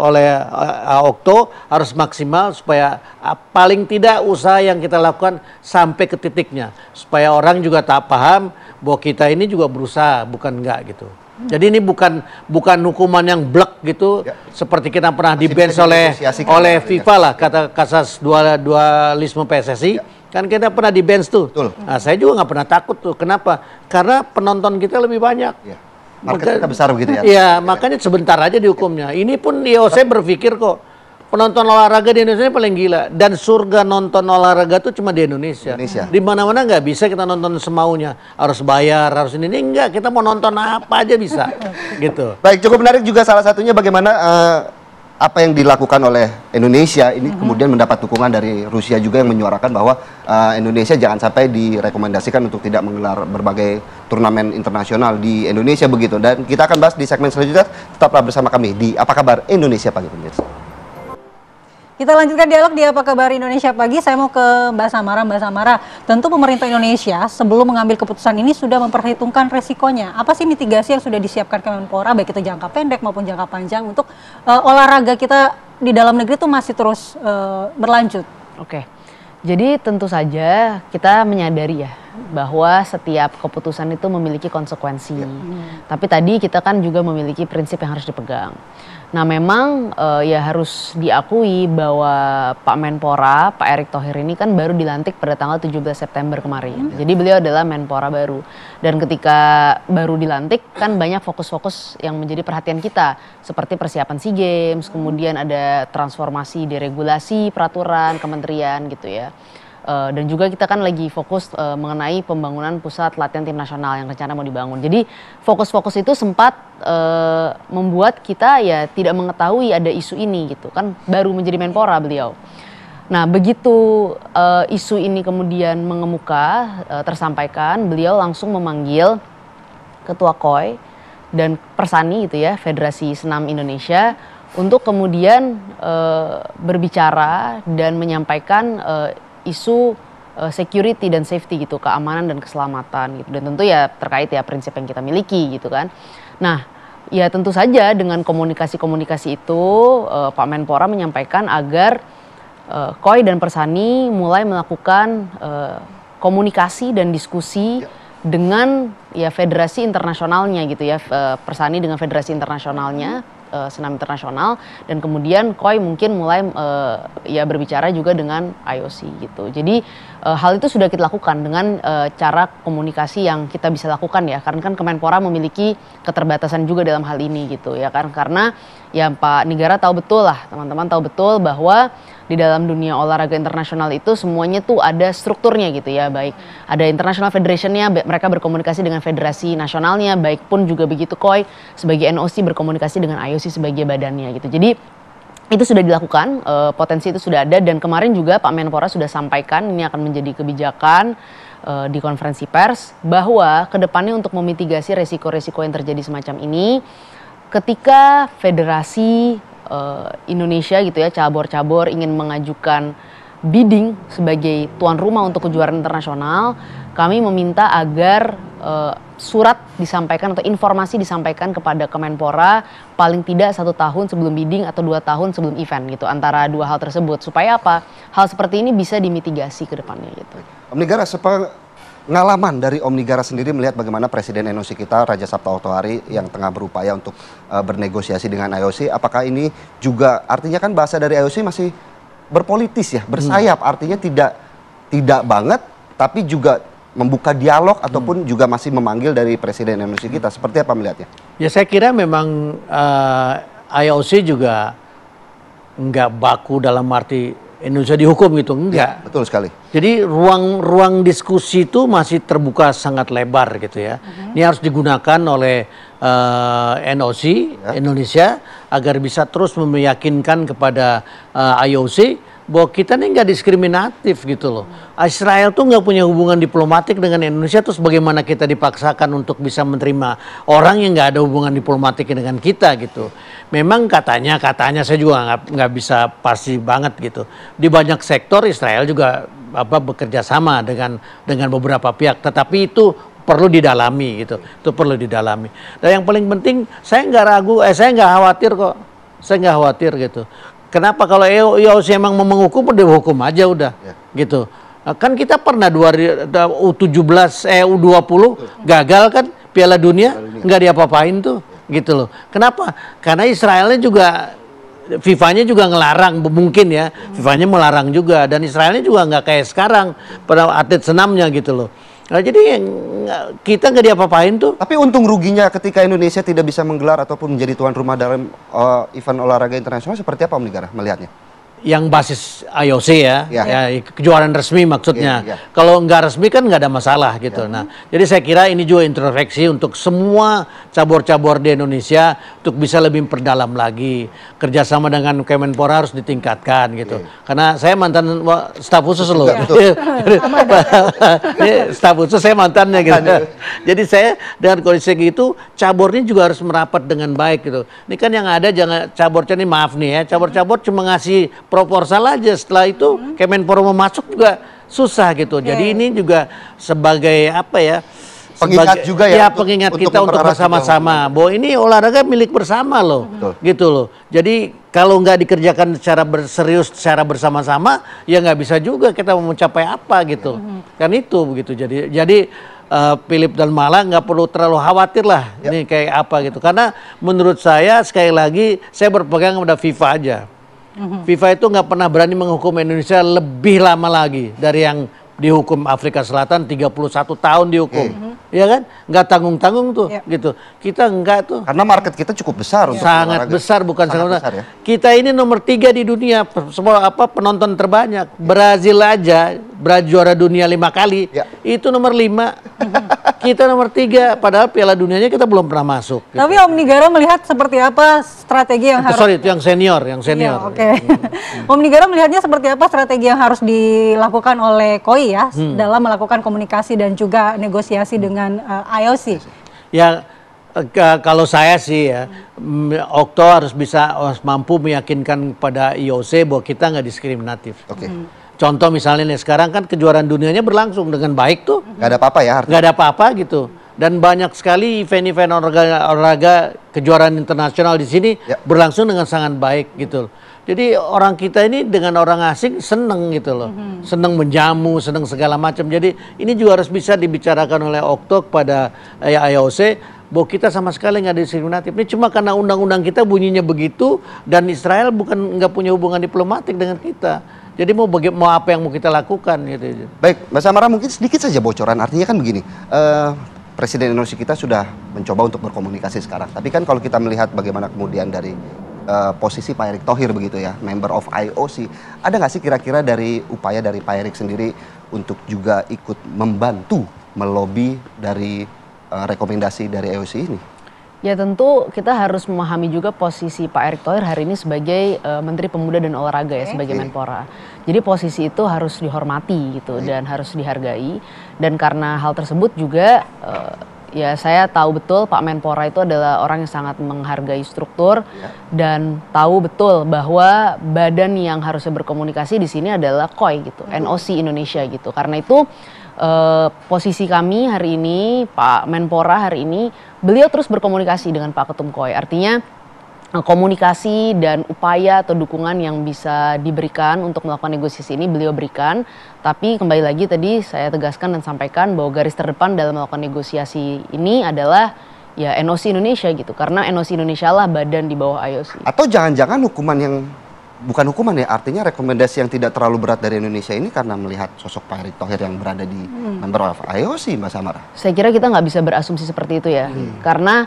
Okto harus maksimal supaya paling tidak usaha yang kita lakukan sampai ke titiknya, supaya orang juga tak paham bahwa kita ini juga berusaha, bukan enggak gitu. Jadi ini bukan hukuman yang blek gitu, seperti kita pernah di-ban oleh FIFA lah, kata kasus dualisme PSSI. Kan kita pernah di bench tuh. Nah, saya juga nggak pernah takut tuh. Kenapa? Karena penonton kita lebih banyak. Market kita besar begitu ya? Iya, makanya sebentar aja dihukumnya. Ini pun IOC berpikir kok, penonton olahraga di Indonesia paling gila. Dan surga nonton olahraga tuh cuma di Indonesia. Di mana-mana nggak bisa kita nonton semaunya. Harus bayar, harus ini enggak. Kita mau nonton apa aja bisa. Gitu. Baik, cukup menarik juga salah satunya bagaimana apa yang dilakukan oleh Indonesia ini kemudian mendapat dukungan dari Rusia juga yang menyuarakan bahwa Indonesia jangan sampai direkomendasikan untuk tidak menggelar berbagai turnamen internasional di Indonesia begitu. Dan kita akan bahas di segmen selanjutnya. Tetaplah bersama kami di Apa Kabar Indonesia Pagi, pemirsa. Kita lanjutkan dialog di Apa Kabar Indonesia Pagi. Saya mau ke Mbak Samara. Mbak Samara, tentu pemerintah Indonesia sebelum mengambil keputusan ini sudah memperhitungkan resikonya. Apa sih mitigasi yang sudah disiapkan Kemenpora, baik itu jangka pendek maupun jangka panjang, untuk olahraga kita di dalam negeri itu masih terus berlanjut? Oke, jadi tentu saja kita menyadari ya bahwa setiap keputusan itu memiliki konsekuensi. Tapi tadi kita kan juga memiliki prinsip yang harus dipegang. Nah memang ya harus diakui bahwa Pak Menpora, Pak Erick Thohir ini kan baru dilantik pada tanggal 17 September kemarin. Jadi beliau adalah Menpora baru. Dan ketika baru dilantik kan banyak fokus-fokus yang menjadi perhatian kita. Seperti persiapan SEA Games, kemudian ada transformasi deregulasi, peraturan, kementerian gitu ya. Dan juga kita kan lagi fokus mengenai pembangunan pusat latihan tim nasional yang rencana mau dibangun. Jadi fokus-fokus itu sempat membuat kita ya tidak mengetahui ada isu ini gitu kan, baru menjadi Menpora beliau. Nah begitu isu ini kemudian mengemuka, tersampaikan, beliau langsung memanggil Ketua KOI dan Persani gitu ya, Federasi Senam Indonesia, untuk kemudian berbicara dan menyampaikan isu security dan safety gitu, keamanan dan keselamatan gitu, dan tentu ya terkait ya prinsip yang kita miliki gitu kan. Nah ya tentu saja dengan komunikasi-komunikasi itu Pak Menpora menyampaikan agar KOI dan Persani mulai melakukan komunikasi dan diskusi dengan ya federasi internasionalnya gitu ya, Persani dengan federasi internasionalnya, senam internasional, dan kemudian KOI mungkin mulai ya berbicara juga dengan IOC gitu. Jadi hal itu sudah kita lakukan dengan cara komunikasi yang kita bisa lakukan ya, karena kan Kemenpora memiliki keterbatasan juga dalam hal ini gitu ya kan, karena ya Pak Nigara tahu betul lah, teman-teman tahu betul bahwa di dalam dunia olahraga internasional itu semuanya tuh ada strukturnya gitu ya, baik ada International Federation-nya, mereka berkomunikasi dengan federasi nasionalnya, baik pun juga begitu KOI sebagai NOC berkomunikasi dengan IOC sebagai badannya gitu. Jadi itu sudah dilakukan, potensi itu sudah ada, dan kemarin juga Pak Menpora sudah sampaikan ini akan menjadi kebijakan di konferensi pers bahwa kedepannya untuk memitigasi resiko-resiko yang terjadi semacam ini, ketika federasi Indonesia gitu ya, cabur-cabur ingin mengajukan bidding sebagai tuan rumah untuk kejuaraan internasional, kami meminta agar surat disampaikan atau informasi disampaikan kepada Kemenpora paling tidak 1 tahun sebelum bidding atau 2 tahun sebelum event gitu, antara dua hal tersebut, supaya apa, hal seperti ini bisa dimitigasi ke depannya gitu. Om Nigara, pengalaman dari Om Nigara sendiri melihat bagaimana Presiden NOC kita Raja Sabta Oktohari yang tengah berupaya untuk bernegosiasi dengan IOC, apakah ini juga artinya kan bahasa dari IOC masih berpolitis ya, bersayap, artinya tidak banget tapi juga membuka dialog ataupun juga masih memanggil dari Presiden NOC kita, seperti apa melihatnya? Ya saya kira memang IOC juga nggak baku dalam arti Indonesia dihukum gitu, enggak. Ya, betul sekali. Jadi ruang diskusi itu masih terbuka sangat lebar gitu ya. Ini harus digunakan oleh NOC Indonesia agar bisa terus meyakinkan kepada IOC bahwa kita ini nggak diskriminatif gitu loh. Israel tuh nggak punya hubungan diplomatik dengan Indonesia, terus bagaimana kita dipaksakan untuk bisa menerima orang yang nggak ada hubungan diplomatik dengan kita gitu. Memang katanya saya juga nggak bisa pasti banget gitu. Di banyak sektor Israel juga bekerja sama dengan beberapa pihak, tetapi itu perlu didalami gitu. Itu perlu didalami. Dan yang paling penting saya nggak ragu, saya nggak khawatir kok. Saya nggak khawatir gitu. Kenapa kalau IOC emang mau menghukum, udah hukum aja udah, gitu. Kan kita pernah U17, U20 gagal kan Piala Dunia, nggak diapa-apain tuh, gitu loh. Kenapa? Karena Israelnya juga, FIFA-nya juga ngelarang, mungkin ya, FIFA-nya melarang juga, dan Israelnya juga nggak kayak sekarang pada atlet senamnya gitu loh. Nah, jadi kita nggak diapa-apain tuh. Tapi untung ruginya ketika Indonesia tidak bisa menggelar ataupun menjadi tuan rumah dalam event olahraga internasional seperti apa Om Nigara melihatnya? yang basis IOC ya, kejuaraan resmi maksudnya. Kalau nggak resmi kan nggak ada masalah gitu. Nah, jadi saya kira ini juga introspeksi untuk semua cabur-cabur di Indonesia untuk bisa lebih memperdalam lagi. Kerjasama dengan Kemenpora harus ditingkatkan gitu. Karena saya mantan staf khusus loh. Staf khusus saya mantannya gitu. Jadi saya dengan kondisi gitu, caburnya juga harus merapat dengan baik gitu. Ini kan yang ada jangan caburnya ini maaf nih ya, cabur-cabur cuma ngasih proposal aja, setelah itu Kemenpora mau masuk juga susah gitu. Jadi ini juga sebagai apa ya? Pengingat juga ya, pengingat kita untuk bersama-sama bahwa ini olahraga milik bersama loh, gitu loh. Jadi kalau nggak dikerjakan secara serius, secara bersama-sama, ya nggak bisa juga kita mau mencapai apa gitu. Kan itu begitu. Jadi Philip dan Mala nggak perlu terlalu khawatir lah ini kayak apa gitu. Karena menurut saya sekali lagi saya berpegang pada FIFA aja. FIFA itu nggak pernah berani menghukum Indonesia lebih lama lagi dari yang dihukum Afrika Selatan 31 tahun dihukum. Ya kan? Nggak tanggung-tanggung tuh gitu. Kita enggak tuh. Karena market kita cukup besar. Sangat besar, bukan sangat besar. Kita ini nomor 3 di dunia, penonton terbanyak. Brazil aja juara dunia 5 kali. Itu nomor 5. Kita nomor 3, padahal Piala Dunianya kita belum pernah masuk. Gitu. Tapi Om Nigara melihat seperti apa strategi yang harus... Sorry, itu yang senior. Om Nigara melihatnya seperti apa strategi yang harus dilakukan oleh KOI ya dalam melakukan komunikasi dan juga negosiasi dengan IOC. Ya kalau saya sih ya, Okto harus mampu meyakinkan pada IOC bahwa kita nggak diskriminatif. Contoh misalnya nih sekarang kan kejuaraan dunianya berlangsung dengan baik tuh. Nggak ada apa-apa ya? Nggak ada apa-apa gitu. Dan banyak sekali event-event olahraga kejuaraan internasional di sini berlangsung dengan sangat baik gitu. Jadi orang kita ini dengan orang asing seneng gitu loh, seneng menjamu, seneng segala macam. Jadi ini juga harus bisa dibicarakan oleh Okto pada IOC bahwa kita sama sekali nggak diskriminatif. Ini cuma karena undang-undang kita bunyinya begitu dan Israel nggak punya hubungan diplomatik dengan kita. Jadi mau apa yang mau kita lakukan gitu. Baik, Mbak Samara mungkin sedikit saja bocoran. Artinya kan begini, Presiden Indonesia kita sudah mencoba untuk berkomunikasi sekarang. Tapi kan kalau kita melihat bagaimana kemudian dari posisi Pak Erick Thohir begitu ya, member of IOC, ada nggak sih kira-kira dari upaya dari Pak Erick sendiri untuk juga ikut membantu melobi dari rekomendasi dari IOC ini? Ya tentu kita harus memahami juga posisi Pak Erick Thohir hari ini sebagai Menteri Pemuda dan Olahraga ya, sebagai Menpora. Jadi posisi itu harus dihormati gitu dan harus dihargai. Dan karena hal tersebut juga ya saya tahu betul Pak Menpora itu adalah orang yang sangat menghargai struktur dan tahu betul bahwa badan yang harusnya berkomunikasi di sini adalah KOI gitu, NOC Indonesia gitu. Karena itu posisi kami hari ini, Pak Menpora hari ini, beliau terus berkomunikasi dengan Pak Ketum KOI. Artinya komunikasi dan upaya atau dukungan yang bisa diberikan untuk melakukan negosiasi ini beliau berikan. Tapi kembali lagi tadi saya tegaskan dan sampaikan bahwa garis terdepan dalam melakukan negosiasi ini adalah ya NOC Indonesia gitu. Karena NOC Indonesia lah badan di bawah IOC. Atau jangan-jangan hukuman yang bukan hukuman ya, artinya rekomendasi yang tidak terlalu berat dari Indonesia ini karena melihat sosok Pak Erick Thohir yang berada di member of IOC, Mbak Samara? Saya kira kita nggak bisa berasumsi seperti itu ya. Karena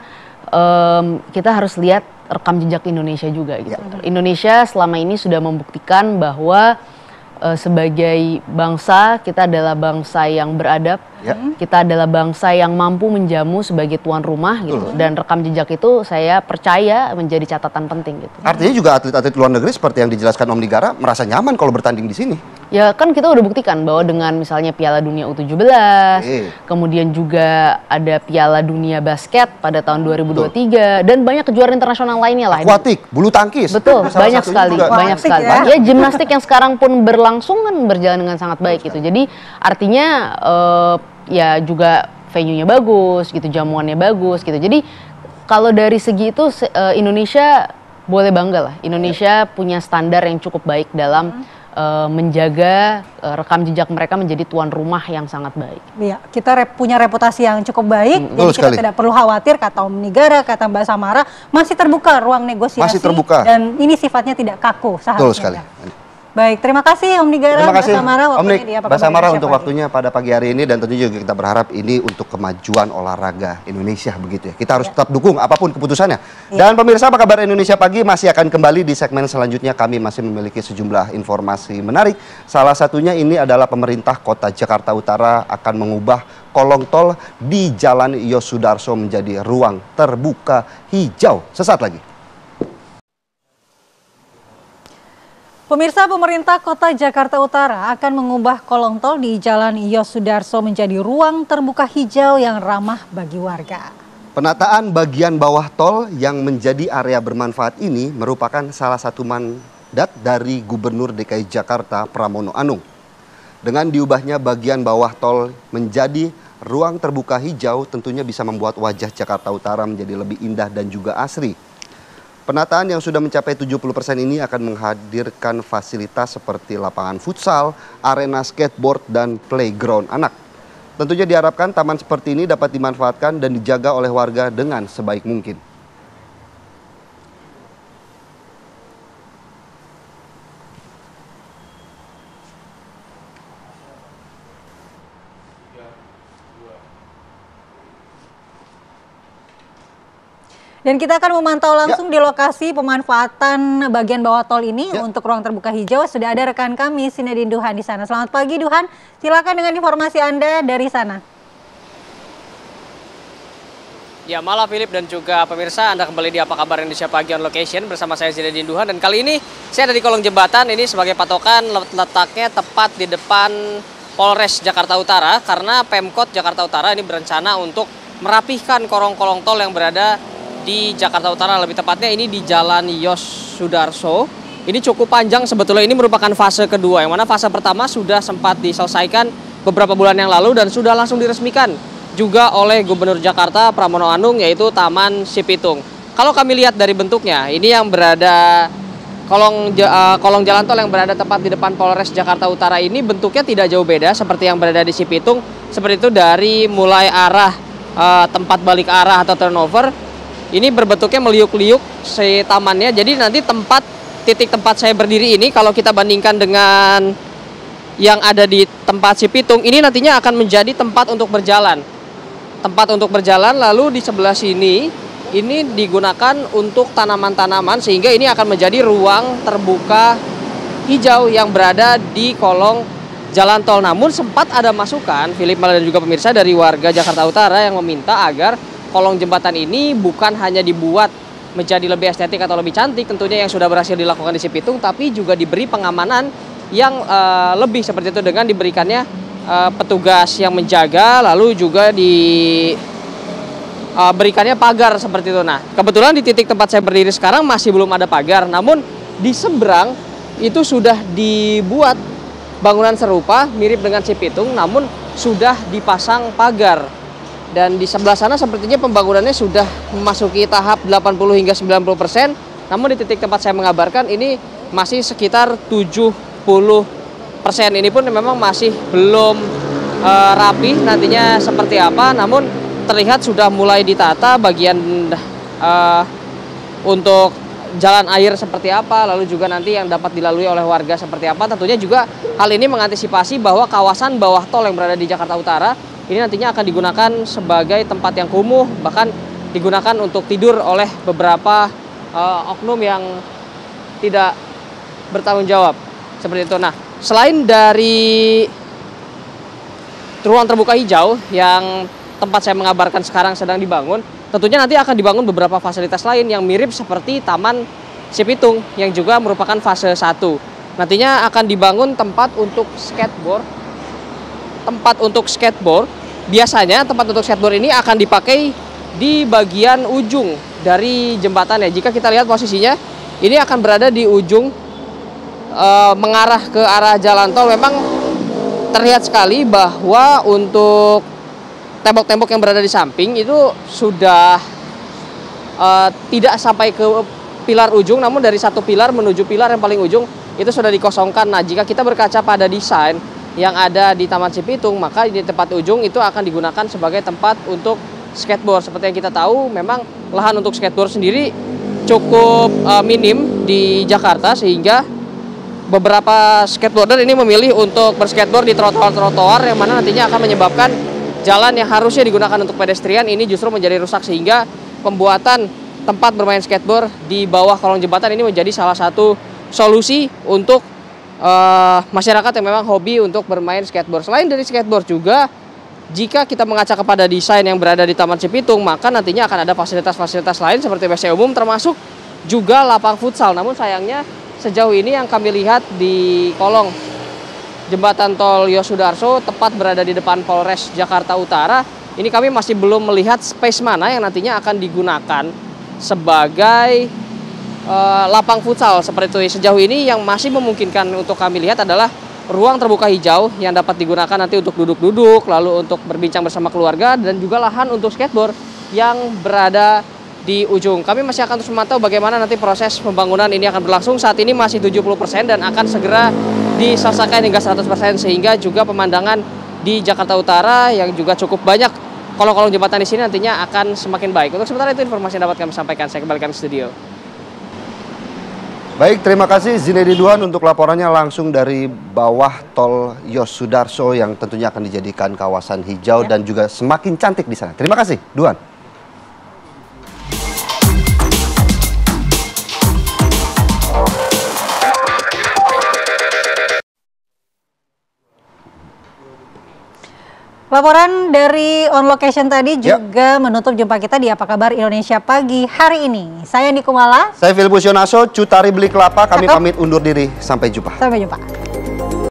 kita harus lihat rekam jejak Indonesia juga gitu. Indonesia selama ini sudah membuktikan bahwa sebagai bangsa kita adalah bangsa yang beradab, kita adalah bangsa yang mampu menjamu sebagai tuan rumah gitu. Dan rekam jejak itu saya percaya menjadi catatan penting gitu. Artinya juga atlet-atlet luar negeri seperti yang dijelaskan Om Nigara merasa nyaman kalau bertanding di sini. Ya kan kita udah buktikan bahwa dengan misalnya Piala Dunia U17, kemudian juga ada Piala Dunia Basket pada tahun 2023 dan banyak kejuaraan internasional lainnya lah. Akuatik, bulu tangkis. Betul, banyak sekali, banyak sekali. Ya gimnastik yang sekarang pun berlangsung kan berjalan dengan sangat baik gitu. Jadi artinya ya juga venue-nya bagus gitu, jamuannya bagus gitu. Jadi kalau dari segi itu Indonesia boleh bangga lah. Indonesia punya standar yang cukup baik dalam menjaga rekam jejak mereka menjadi tuan rumah yang sangat baik. Iya, kita punya reputasi yang cukup baik, jadi kita tidak perlu khawatir, kata Om Nigara, kata Mbak Samara, masih terbuka ruang negosiasi. Masih terbuka. Dan ini sifatnya tidak kaku seharusnya. Betul sekali. Baik, terima kasih Om Nigara. Terima kasih Om Nik Basamara untuk pagi. waktunya pada pagi hari ini, dan tentunya juga kita berharap ini untuk kemajuan olahraga Indonesia begitu ya. Kita harus tetap dukung apapun keputusannya. Dan pemirsa, apa kabar Indonesia Pagi masih akan kembali di segmen selanjutnya. Kami masih memiliki sejumlah informasi menarik. Salah satunya ini adalah pemerintah Kota Jakarta Utara akan mengubah kolong tol di Jalan Yosudarso menjadi ruang terbuka hijau. Sesaat lagi. Pemirsa, pemerintah Kota Jakarta Utara akan mengubah kolong tol di Jalan Yosudarso menjadi ruang terbuka hijau yang ramah bagi warga. Penataan bagian bawah tol yang menjadi area bermanfaat ini merupakan salah satu mandat dari Gubernur DKI Jakarta Pramono Anung. Dengan diubahnya bagian bawah tol menjadi ruang terbuka hijau, tentunya bisa membuat wajah Jakarta Utara menjadi lebih indah dan juga asri. Penataan yang sudah mencapai 70% ini akan menghadirkan fasilitas seperti lapangan futsal, arena skateboard, dan playground anak. Tentunya diharapkan taman seperti ini dapat dimanfaatkan dan dijaga oleh warga dengan sebaik mungkin. Dan kita akan memantau langsung di lokasi pemanfaatan bagian bawah tol ini untuk ruang terbuka hijau. Sudah ada rekan kami, Sinedin Duhan di sana. Selamat pagi Duhan, silakan dengan informasi Anda dari sana. Ya, malam Philip dan juga pemirsa, Anda kembali di Apa Kabar Indonesia Pagi on Location bersama saya Sinedin Duhan. Dan kali ini saya ada di kolong jembatan ini sebagai patokan, letaknya tepat di depan Polres Jakarta Utara. Karena Pemkot Jakarta Utara ini berencana untuk merapihkan kolong-kolong tol yang berada di Jakarta Utara, lebih tepatnya ini di Jalan Yosudarso. Ini cukup panjang sebetulnya, ini merupakan fase kedua, yang mana fase pertama sudah sempat diselesaikan beberapa bulan yang lalu dan sudah langsung diresmikan juga oleh Gubernur Jakarta Pramono Anung, yaitu Taman Cipitung. Kalau kami lihat dari bentuknya, ini yang berada kolong jalan tol yang berada tepat di depan Polres Jakarta Utara ini bentuknya tidak jauh beda seperti yang berada di Cipitung, seperti itu dari mulai arah tempat balik arah atau turnover. Ini berbentuknya meliuk-liuk si tamannya. Jadi nanti titik tempat saya berdiri ini kalau kita bandingkan dengan yang ada di tempat Cipitung, ini nantinya akan menjadi tempat untuk berjalan. Tempat untuk berjalan, lalu di sebelah sini ini digunakan untuk tanaman-tanaman sehingga ini akan menjadi ruang terbuka hijau yang berada di kolong jalan tol. Namun sempat ada masukan, Philip dan juga pemirsa, dari warga Jakarta Utara yang meminta agar kolong jembatan ini bukan hanya dibuat menjadi lebih estetik atau lebih cantik tentunya yang sudah berhasil dilakukan di Cipitung, tapi juga diberi pengamanan yang lebih seperti itu dengan diberikannya petugas yang menjaga, lalu juga diberikannya pagar seperti itu. Nah, kebetulan di titik tempat saya berdiri sekarang masih belum ada pagar, namun di seberang itu sudah dibuat bangunan serupa mirip dengan Cipitung, namun sudah dipasang pagar. Dan di sebelah sana sepertinya pembangunannya sudah memasuki tahap 80 hingga 90%. Namun di titik tempat saya mengabarkan ini masih sekitar 70%. Ini pun memang masih belum rapi nantinya seperti apa. Namun terlihat sudah mulai ditata bagian untuk jalan air seperti apa. Lalu juga nanti yang dapat dilalui oleh warga seperti apa. Tentunya juga hal ini mengantisipasi bahwa kawasan bawah tol yang berada di Jakarta Utara ini nantinya akan digunakan sebagai tempat yang kumuh, bahkan digunakan untuk tidur oleh beberapa oknum yang tidak bertanggung jawab seperti itu. Nah, selain dari ruang terbuka hijau yang tempat saya mengabarkan sekarang sedang dibangun, tentunya nanti akan dibangun beberapa fasilitas lain yang mirip seperti Taman Cipitung yang juga merupakan fase 1. Nantinya akan dibangun tempat untuk skateboard. Biasanya tempat untuk skateboard ini akan dipakai di bagian ujung dari jembatannya. Jika kita lihat posisinya, ini akan berada di ujung mengarah ke arah jalan tol. Memang terlihat sekali bahwa untuk tembok-tembok yang berada di samping itu sudah tidak sampai ke pilar ujung, namun dari satu pilar menuju pilar yang paling ujung itu sudah dikosongkan. Nah, jika kita berkaca pada desain yang ada di Taman Cipitung, maka di tempat ujung itu akan digunakan sebagai tempat untuk skateboard. Seperti yang kita tahu, memang lahan untuk skateboard sendiri cukup minim di Jakarta, sehingga beberapa skateboarder ini memilih untuk berskateboard di trotoar-trotoar yang mana nantinya akan menyebabkan jalan yang harusnya digunakan untuk pedestrian ini justru menjadi rusak, sehingga pembuatan tempat bermain skateboard di bawah kolong jembatan ini menjadi salah satu solusi untuk masyarakat yang memang hobi untuk bermain skateboard. Selain dari skateboard juga, jika kita mengaca kepada desain yang berada di Taman Cipitung, maka nantinya akan ada fasilitas-fasilitas lain seperti WC umum, termasuk juga lapang futsal. Namun sayangnya sejauh ini yang kami lihat di kolong jembatan tol Yosudarso, tepat berada di depan Polres Jakarta Utara, ini kami masih belum melihat space mana yang nantinya akan digunakan sebagai lapang futsal seperti itu. Sejauh ini yang masih memungkinkan untuk kami lihat adalah ruang terbuka hijau yang dapat digunakan nanti untuk duduk-duduk, lalu untuk berbincang bersama keluarga, dan juga lahan untuk skateboard yang berada di ujung. Kami masih akan terus memantau bagaimana nanti proses pembangunan ini akan berlangsung. Saat ini masih 70% dan akan segera diselesaikan hingga 100%, sehingga juga pemandangan di Jakarta Utara yang juga cukup banyak kolong-kolong jembatan di sini nantinya akan semakin baik. Untuk sementara itu informasi yang dapat kami sampaikan. Saya kembalikan ke studio. Baik, terima kasih Zinedine Duhan untuk laporannya langsung dari bawah tol Yosudarso yang tentunya akan dijadikan kawasan hijau dan juga semakin cantik di sana. Terima kasih, Duhan. Laporan dari On Location tadi juga menutup jumpa kita di Apa Kabar Indonesia Pagi hari ini. Saya Nikumala. Saya Filipus Yonaso, Cutari Beli Kelapa. Kami pamit undur diri. Sampai jumpa. Sampai jumpa.